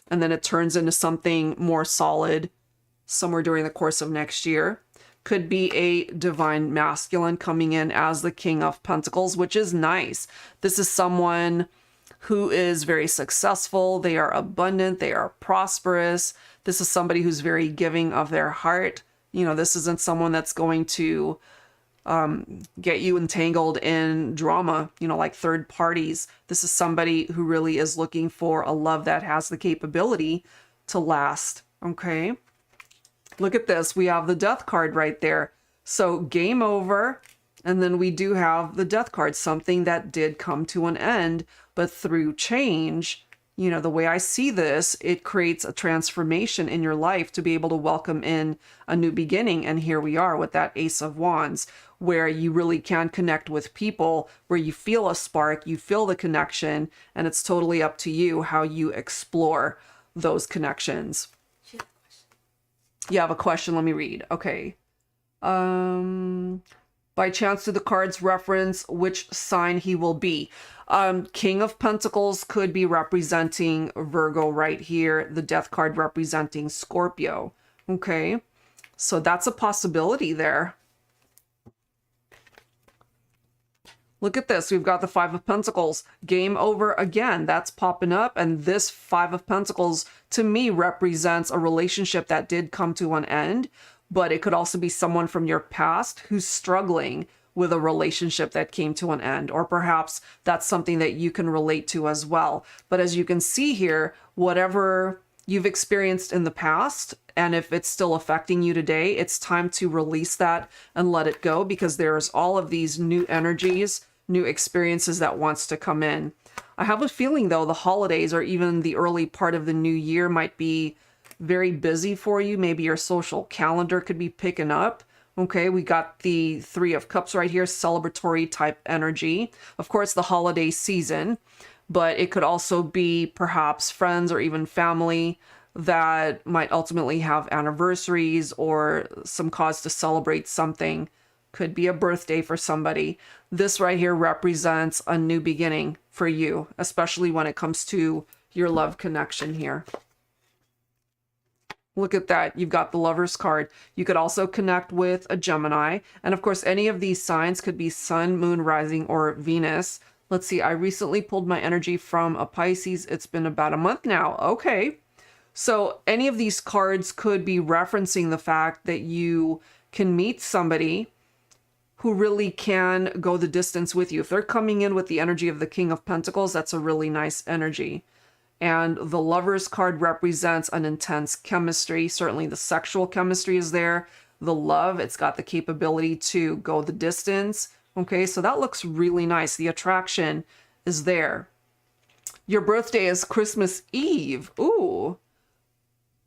and then it turns into something more solid somewhere during the course of next year. Could be a divine masculine coming in as the King of Pentacles, which is nice. This is someone who is very successful. They are abundant. They are prosperous. This is somebody who's very giving of their heart. You know, this isn't someone that's going to get you entangled in drama, you know, like third parties. This is somebody who really is looking for a love that has the capability to last. Okay. Look at this. We have the death card right there. So game over. And then we do have the death card, something that did come to an end, but through change, you know, the way I see this, it creates a transformation in your life to be able to welcome in a new beginning. And here we are with that Ace of Wands, where you really can connect with people, where you feel a spark, you feel the connection, and it's totally up to you how you explore those connections. You have a question? Let me read. Okay. By chance, do the cards reference which sign he will be? King of Pentacles could be representing Virgo right here. The Death card representing Scorpio. Okay, so that's a possibility there. Look at this. We've got the Five of Pentacles. Game over again. That's popping up. And this Five of Pentacles, to me, represents a relationship that did come to an end. But it could also be someone from your past who's struggling with a relationship that came to an end. Or perhaps that's something that you can relate to as well. But as you can see here, whatever you've experienced in the past, and if it's still affecting you today, it's time to release that and let it go, because there's all of these new energies, new experiences that wants to come in. I have a feeling, though, the holidays or even the early part of the new year might be very busy for you. Maybe your social calendar could be picking up. Okay, we got the Three of Cups right here, celebratory type energy. Of course, the holiday season, but it could also be perhaps friends or even family that might ultimately have anniversaries or some cause to celebrate something. Could be a birthday for somebody. This right here represents a new beginning for you, especially when it comes to your love connection here. Look at that. You've got the Lover's card. You could also connect with a Gemini. And of course, any of these signs could be Sun, Moon, Rising, or Venus. Let's see. I recently pulled my energy from a Pisces. It's been about a month now. Okay. So any of these cards could be referencing the fact that you can meet somebody who really can go the distance with you. If they're coming in with the energy of the King of Pentacles, that's a really nice energy. And the Lover's card represents an intense chemistry. Certainly the sexual chemistry is there. The love, it's got the capability to go the distance. Okay, so that looks really nice. The attraction is there. Your birthday is Christmas Eve. Ooh.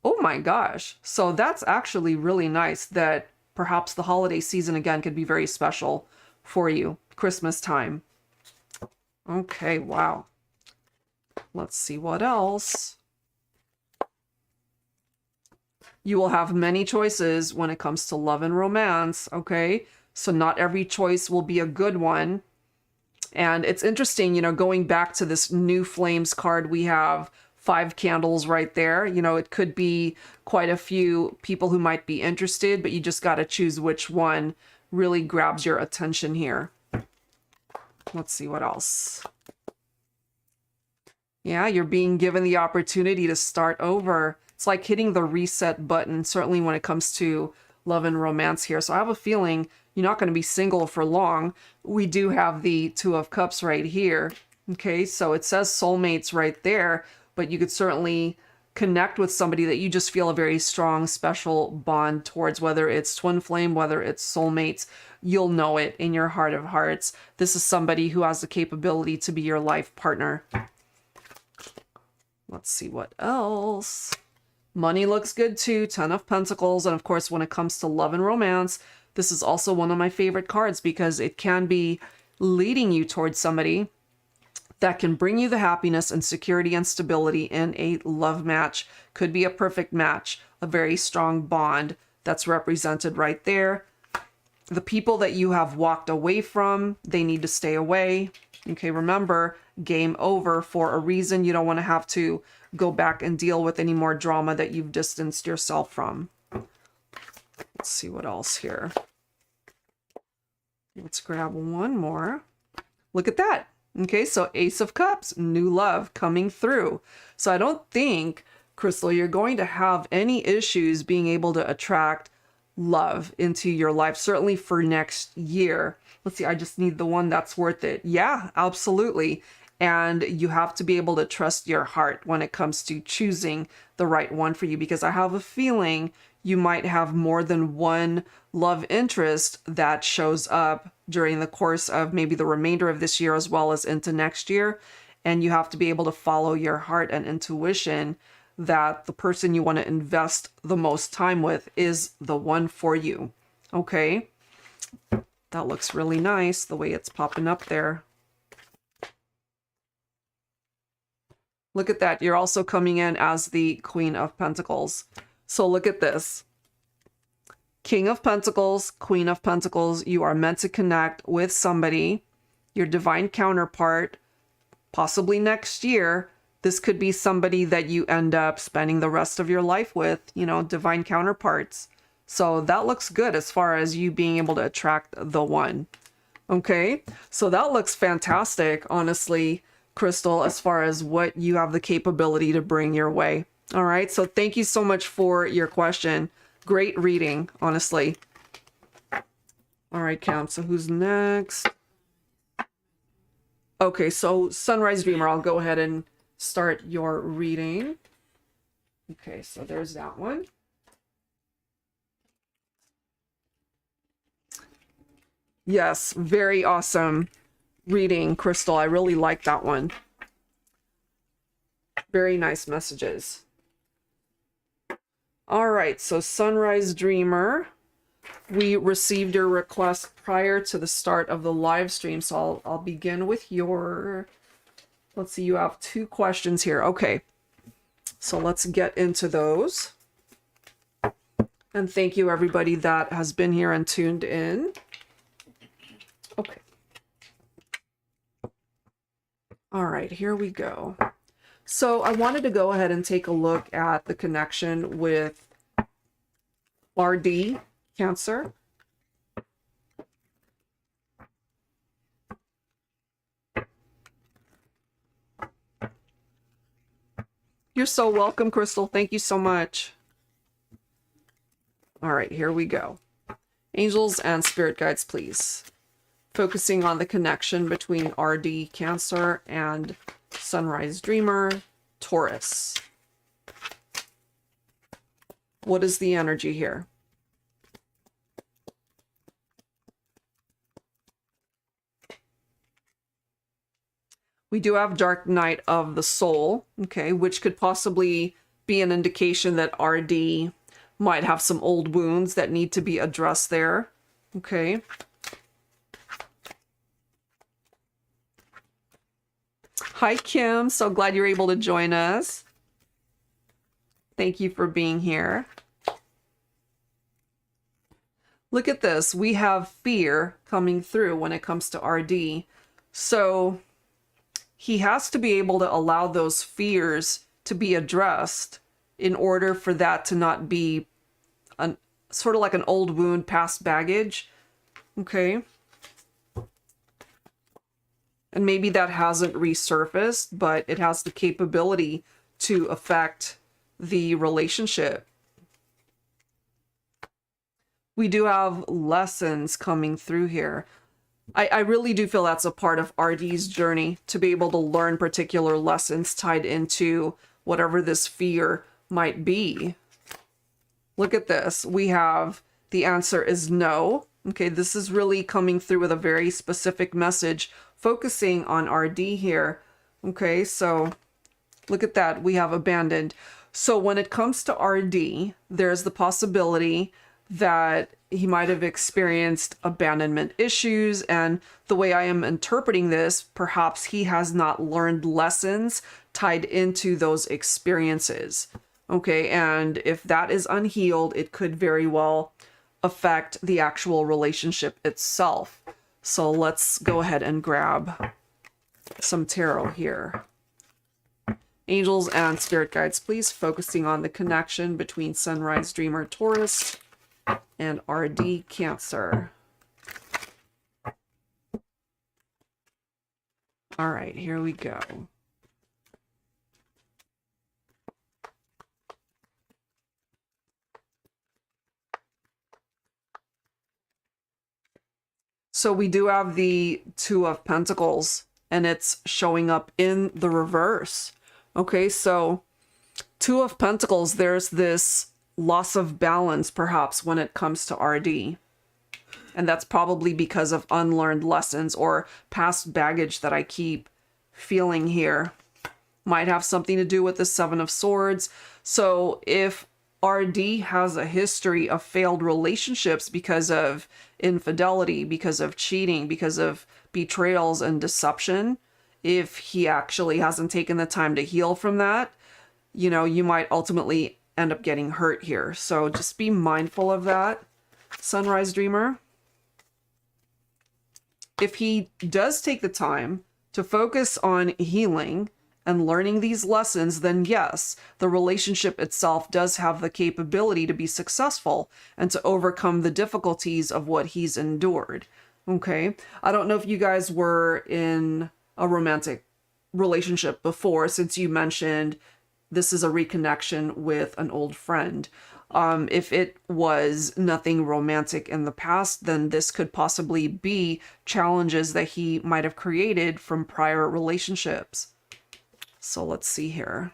Oh my gosh. So that's actually really nice that perhaps the holiday season again could be very special for you. Christmas time. Okay, wow. Let's see what else. You will have many choices when it comes to love and romance, okay? So not every choice will be a good one. And it's interesting, you know, going back to this New Flames card, we have 5 candles right there. You know, it could be quite a few people who might be interested, but you just got to choose which one really grabs your attention here. Let's see what else. Yeah, you're being given the opportunity to start over. It's like hitting the reset button, certainly when it comes to love and romance here. So I have a feeling you're not going to be single for long. We do have the Two of Cups right here. Okay, so it says soulmates right there, but you could certainly connect with somebody that you just feel a very strong, special bond towards, whether it's twin flame, whether it's soulmates. You'll know it in your heart of hearts. This is somebody who has the capability to be your life partner. Let's see what else. Money looks good too. 10 of Pentacles. And of course, when it comes to love and romance, this is also one of my favorite cards because it can be leading you towards somebody that can bring you the happiness and security and stability in a love match. Could be a perfect match, a very strong bond that's represented right there. The people that you have walked away from, they need to stay away. Okay, remember, game over for a reason. You don't want to have to go back and deal with any more drama that you've distanced yourself from. Let's see what else here. Let's grab one more. Look at that. Okay, so Ace of Cups, new love coming through. So I don't think, Crystal, you're going to have any issues being able to attract love into your life, certainly for next year. Let's see, I just need the one that's worth it. Yeah, absolutely. And you have to be able to trust your heart when it comes to choosing the right one for you, because I have a feeling you might have more than one love interest that shows up during the course of maybe the remainder of this year as well as into next year. And you have to be able to follow your heart and intuition that the person you want to invest the most time with is the one for you. Okay? That looks really nice, the way it's popping up there. Look at that. You're also coming in as the Queen of Pentacles. So look at this. King of Pentacles, Queen of Pentacles. You are meant to connect with somebody, your divine counterpart, possibly next year. This could be somebody that you end up spending the rest of your life with, you know, divine counterparts. So that looks good as far as you being able to attract the one. Okay, so that looks fantastic, honestly, Crystal, as far as what you have the capability to bring your way. All right, so thank you so much for your question. Great reading, honestly. All right, Cam, so who's next? Okay, so Sunrise Dreamer, I'll go ahead and start your reading. Okay, so there's that one. Yes, very awesome reading, Crystal. I really like that one. Very nice messages. All right, so Sunrise Dreamer, we received your request prior to the start of the live stream, so I'll begin with your, let's see, you have 2 questions here. Okay, so let's get into those. And thank you everybody that has been here and tuned in. Okay. All right, here we go. So I wanted to go ahead and take a look at the connection with RD, Cancer. You're so welcome, Crystal. Thank you so much. All right, here we go. Angels and spirit guides, please. Focusing on the connection between RD, Cancer, and Sunrise Dreamer, Taurus. What is the energy here? We do have Dark Night of the Soul, okay, which could possibly be an indication that RD might have some old wounds that need to be addressed there, okay. Hi, Kim. So glad you're able to join us. Thank you for being here. Look at this. We have fear coming through when it comes to RD. So he has to be able to allow those fears to be addressed in order for that to not be sort of like an old wound, past baggage. Okay. And maybe that hasn't resurfaced, but it has the capability to affect the relationship. We do have lessons coming through here. I really do feel that's a part of RD's journey, to be able to learn particular lessons tied into whatever this fear might be. Look at this. We have the answer is no. Okay, this is really coming through with a very specific message, focusing on RD here. Okay, so look at that. We have abandoned. So when it comes to RD, there's the possibility that he might have experienced abandonment issues. And the way I am interpreting this, perhaps he has not learned lessons tied into those experiences. Okay, and if that is unhealed, it could very well affect the actual relationship itself. So let's go ahead and grab some tarot here. Angels and spirit guides, please, focusing on the connection between Sunrise Dreamer Taurus and RD Cancer. All right, here we go. So we do have the Two of Pentacles, and it's showing up in the reverse. Okay, so Two of Pentacles, there's this loss of balance perhaps when it comes to RD. And that's probably because of unlearned lessons or past baggage that I keep feeling here. Might have something to do with the Seven of Swords. So if RD has a history of failed relationships because of infidelity, because of cheating, because of betrayals and deception, if he actually hasn't taken the time to heal from that, you know, you might ultimately end up getting hurt here. So just be mindful of that, Sunrise Dreamer. If he does take the time to focus on healing and learning these lessons, then yes, the relationship itself does have the capability to be successful and to overcome the difficulties of what he's endured. Okay? I don't know if you guys were in a romantic relationship before, since you mentioned this is a reconnection with an old friend. If it was nothing romantic in the past, then this could possibly be challenges that he might have created from prior relationships. So let's see here.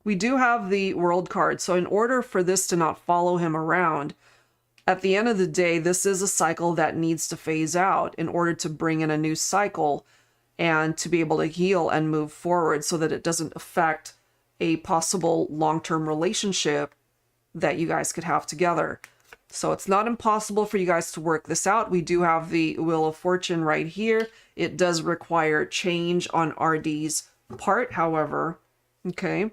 We do have the World card. So in order for this to not follow him around, at the end of the day, this is a cycle that needs to phase out in order to bring in a new cycle and to be able to heal and move forward so that it doesn't affect a possible long-term relationship that you guys could have together. So it's not impossible for you guys to work this out. We do have the Wheel of Fortune right here. It does require change on RD's part, however. Okay.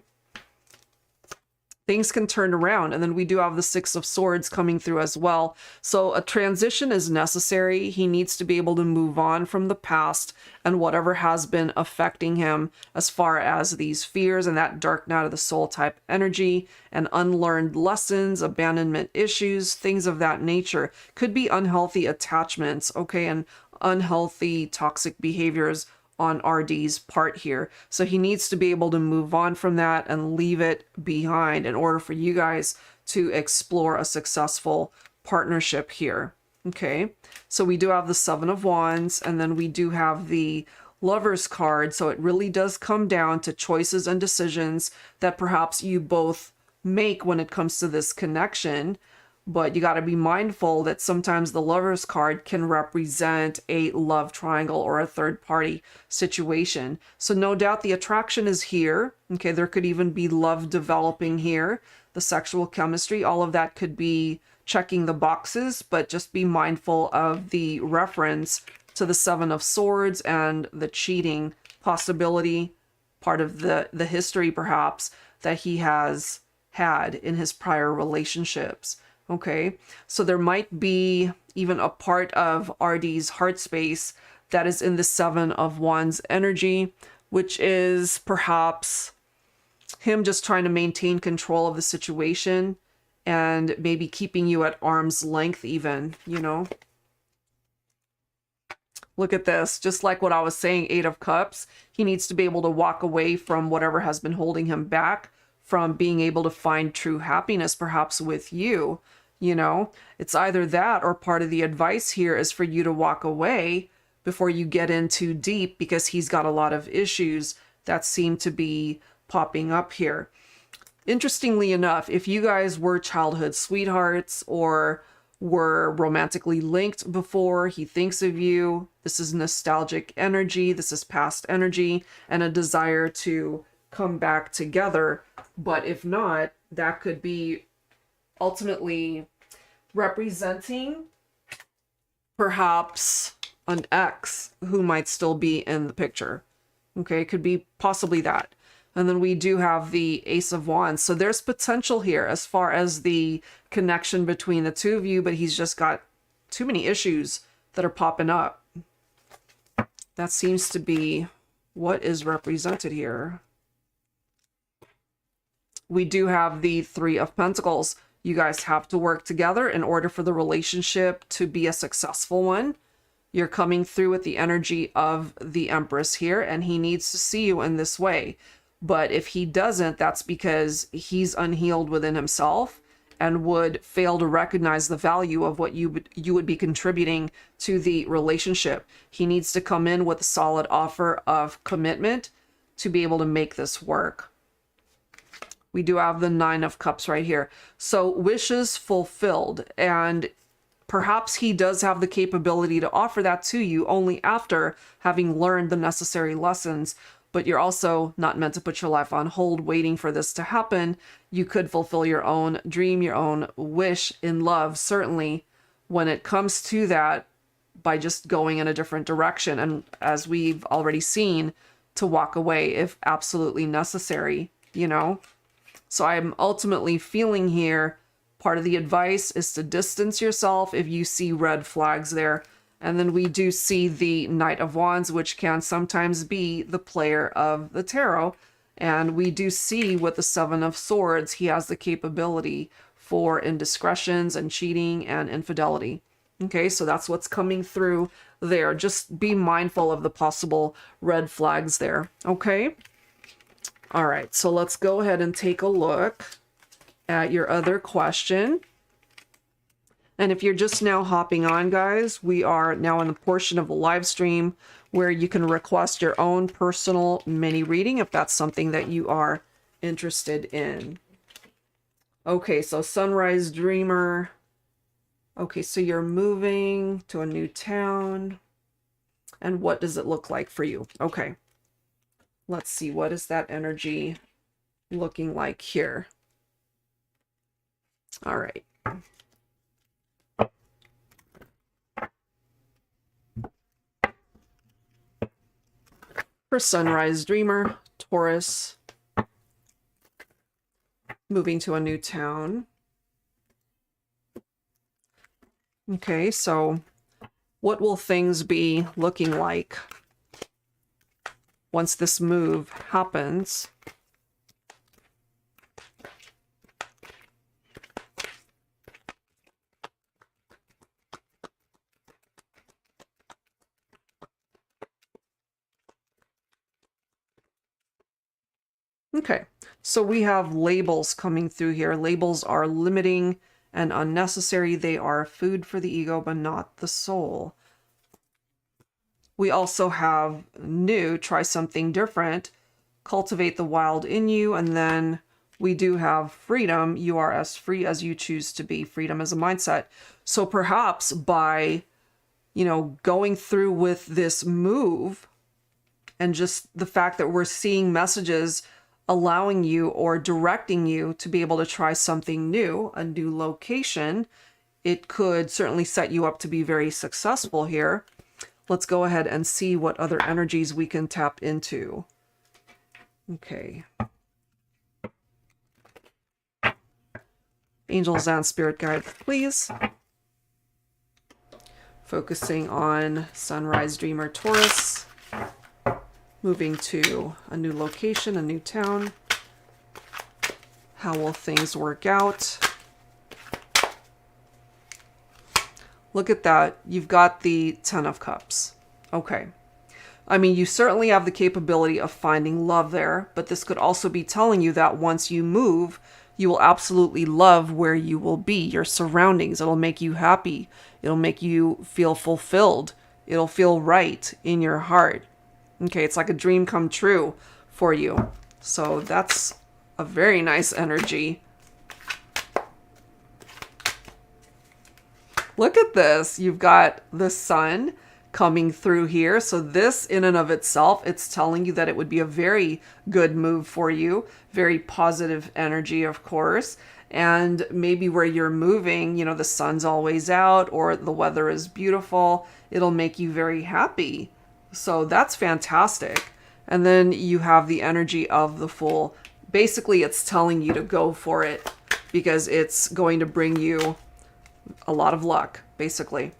Things can turn around. And then we do have the Six of Swords coming through as well. So a transition is necessary. He needs to be able to move on from the past and whatever has been affecting him as far as these fears and that dark night of the soul type energy and unlearned lessons, abandonment issues, things of that nature. Could be unhealthy attachments, okay, and unhealthy toxic behaviors on RD's part here. So he needs to be able to move on from that and leave it behind in order for you guys to explore a successful partnership here. Okay, so we do have the Seven of Wands, and then we do have the Lovers card. So it really does come down to choices and decisions that perhaps you both make when it comes to this connection. But you got to be mindful that sometimes the Lovers card can represent a love triangle or a third party situation. So no doubt the attraction is here. Okay, there could even be love developing here. The sexual chemistry, all of that could be checking the boxes, but just be mindful of the reference to the Seven of Swords and the cheating possibility, part of the history perhaps that he has had in his prior relationships. Okay, so there might be even a part of RD's heart space that is in the Seven of Wands energy, which is perhaps him just trying to maintain control of the situation and maybe keeping you at arm's length even, you know. Look at this, just like what I was saying, Eight of Cups. He needs to be able to walk away from whatever has been holding him back from being able to find true happiness perhaps with you. You know, it's either that or part of the advice here is for you to walk away before you get in too deep, because he's got a lot of issues that seem to be popping up here. Interestingly enough, if you guys were childhood sweethearts or were romantically linked before, he thinks of you. This is nostalgic energy. This is past energy and a desire to come back together. But if not, that could be ultimately representing perhaps an ex who might still be in the picture. Okay, it could be possibly that. And then we do have the Ace of Wands. So there's potential here as far as the connection between the two of you, but he's just got too many issues that are popping up. That seems to be what is represented here. We do have the Three of Pentacles. You guys have to work together in order for the relationship to be a successful one. You're coming through with the energy of the Empress here, and he needs to see you in this way. But if he doesn't, that's because he's unhealed within himself, and would fail to recognize the value of what you would be contributing to the relationship. He needs to come in with a solid offer of commitment to be able to make this work. We do have the Nine of Cups right here. So wishes fulfilled, and perhaps he does have the capability to offer that to you only after having learned the necessary lessons. But you're also not meant to put your life on hold waiting for this to happen. You could fulfill your own dream, your own wish in love, certainly when it comes to that, by just going in a different direction. And as we've already seen, to walk away if absolutely necessary, you know? So I'm ultimately feeling here, part of the advice is to distance yourself if you see red flags there. And then we do see the Knight of Wands, which can sometimes be the player of the tarot. And we do see with the Seven of Swords, he has the capability for indiscretions and cheating and infidelity. Okay, so that's what's coming through there. Just be mindful of the possible red flags there. Okay. All right, so let's go ahead and take a look at your other question. And if you're just now hopping on, guys, we are now in the portion of the live stream where you can request your own personal mini reading if that's something that you are interested in. Okay, so Sunrise Dreamer. Okay, so you're moving to a new town. And what does it look like for you? Okay. Let's see, what is that energy looking like here? All right. For Sunrise Dreamer, Taurus, moving to a new town. Okay, so what will things be looking like once this move happens? Okay, so we have labels coming through here. Labels are limiting and unnecessary. They are food for the ego, but not the soul. We also have new, try something different, cultivate the wild in you, and then we do have freedom. You are as free as you choose to be. Freedom is a mindset. So perhaps by, you know, going through with this move and just the fact that we're seeing messages allowing you or directing you to be able to try something new, a new location, it could certainly set you up to be very successful here. Let's go ahead and see what other energies we can tap into. Okay. Angels and spirit guides, please. Focusing on Sunrise Dreamer Taurus. Moving to a new location, a new town. How will things work out? Look at that. You've got the Ten of Cups. Okay. I mean, you certainly have the capability of finding love there, but this could also be telling you that once you move, you will absolutely love where you will be, your surroundings. It'll make you happy. It'll make you feel fulfilled. It'll feel right in your heart. Okay, it's like a dream come true for you. So that's a very nice energy. Look at this. You've got the sun coming through here. So this in and of itself, it's telling you that it would be a very good move for you. Very positive energy, of course. And maybe where you're moving, you know, the sun's always out or the weather is beautiful. It'll make you very happy. So that's fantastic. And then you have the energy of the Fool. Basically, it's telling you to go for it because it's going to bring you a lot of luck, basically.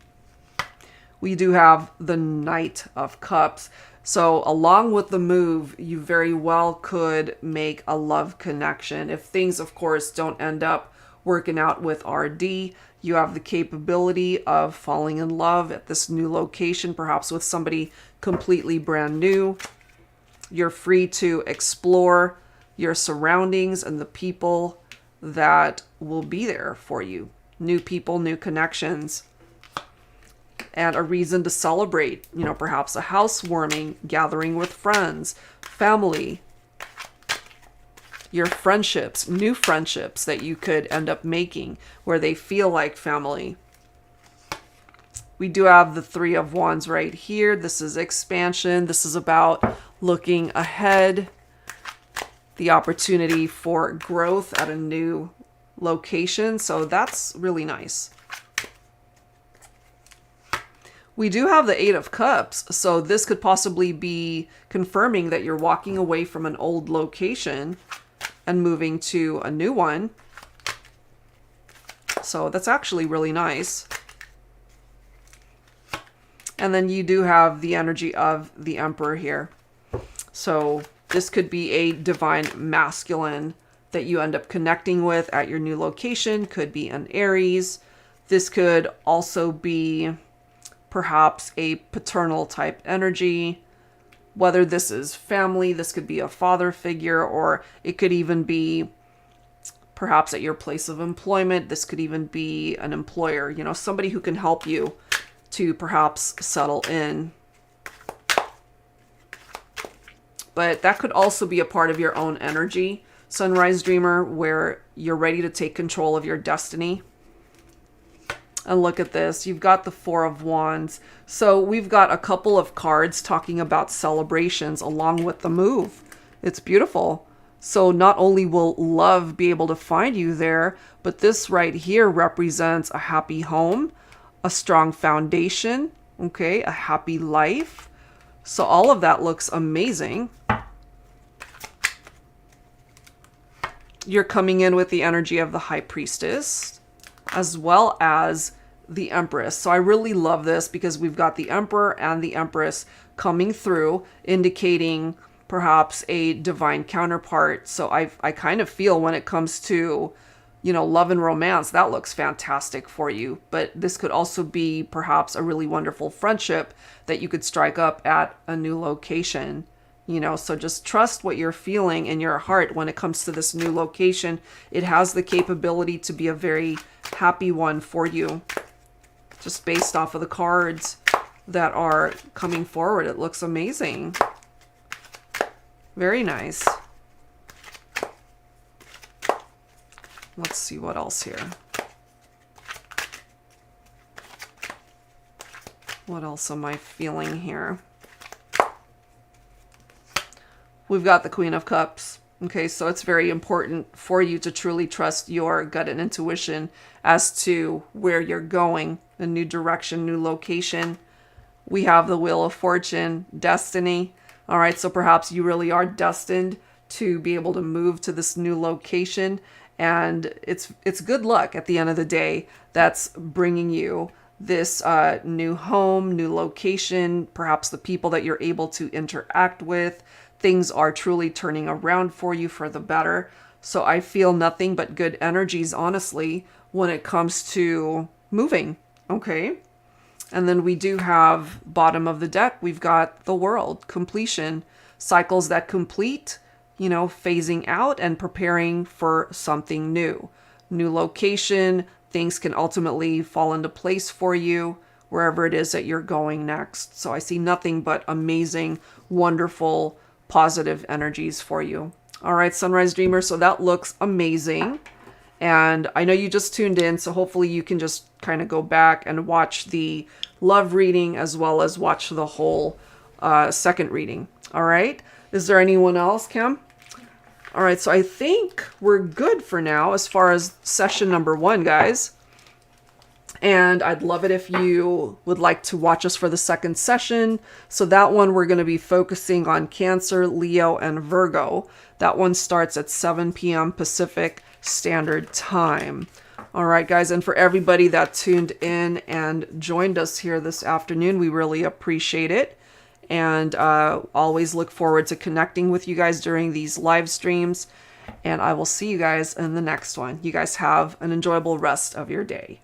We do have the Knight of Cups. So along with the move, you very well could make a love connection. If things, of course, don't end up working out with RD, you have the capability of falling in love at this new location, perhaps with somebody completely brand new. You're free to explore your surroundings and the people that will be there for you. New people, new connections, and a reason to celebrate, you know, perhaps a housewarming, gathering with friends, family, your friendships, new friendships that you could end up making where they feel like family. We do have the Three of Wands right here. This is expansion. This is about looking ahead, the opportunity for growth at a new location. So that's really nice. We do have the Eight of Cups. So this could possibly be confirming that you're walking away from an old location and moving to a new one. So that's actually really nice. And then you do have the energy of the Emperor here. So this could be a divine masculine that you end up connecting with at your new location. Could be an Aries. This could also be perhaps a paternal type energy. Whether this is family, this could be a father figure, or it could even be perhaps at your place of employment. This could even be an employer, you know, somebody who can help you to perhaps settle in. But that could also be a part of your own energy, Sunrise Dreamer, where you're ready to take control of your destiny. And look at this. You've got the Four of Wands. So we've got a couple of cards talking about celebrations along with the move. It's beautiful. So not only will love be able to find you there, but this right here represents a happy home, a strong foundation, okay, a happy life. So all of that looks amazing. You're coming in with the energy of the High Priestess, as well as the Empress. So I really love this because we've got the Emperor and the Empress coming through, indicating perhaps a divine counterpart. So I kind of feel when it comes to, you know, love and romance, that looks fantastic for you. But this could also be perhaps a really wonderful friendship that you could strike up at a new location. You know, so just trust what you're feeling in your heart when it comes to this new location. It has the capability to be a very happy one for you. Just based off of the cards that are coming forward, it looks amazing. Very nice. Let's see what else here. What else am I feeling here? We've got the Queen of Cups. Okay, so it's very important for you to truly trust your gut and intuition as to where you're going, a new direction, new location. We have the Wheel of Fortune, destiny. All right, so perhaps you really are destined to be able to move to this new location, and it's good luck at the end of the day that's bringing you this new home, new location, perhaps the people that you're able to interact with. Things are truly turning around for you for the better. So I feel nothing but good energies, honestly, when it comes to moving. Okay. And then we do have bottom of the deck. We've got the World, completion, cycles that complete, you know, phasing out and preparing for something new. New location, things can ultimately fall into place for you wherever it is that you're going next. So I see nothing but amazing, wonderful, positive energies for you. All right, Sunrise Dreamer, so that looks amazing. And I know you just tuned in, so hopefully you can just kind of go back and watch the love reading as well as watch the whole second reading. All right, is there anyone else, Kim? All right, so I think we're good for now as far as session number 1, guys. And I'd love it if you would like to watch us for the second session. So that one, we're going to be focusing on Cancer, Leo, and Virgo. That one starts at 7 p.m. Pacific Standard Time. All right, guys. And for everybody that tuned in and joined us here this afternoon, we really appreciate it. And always look forward to connecting with you guys during these live streams. And I will see you guys in the next one. You guys have an enjoyable rest of your day.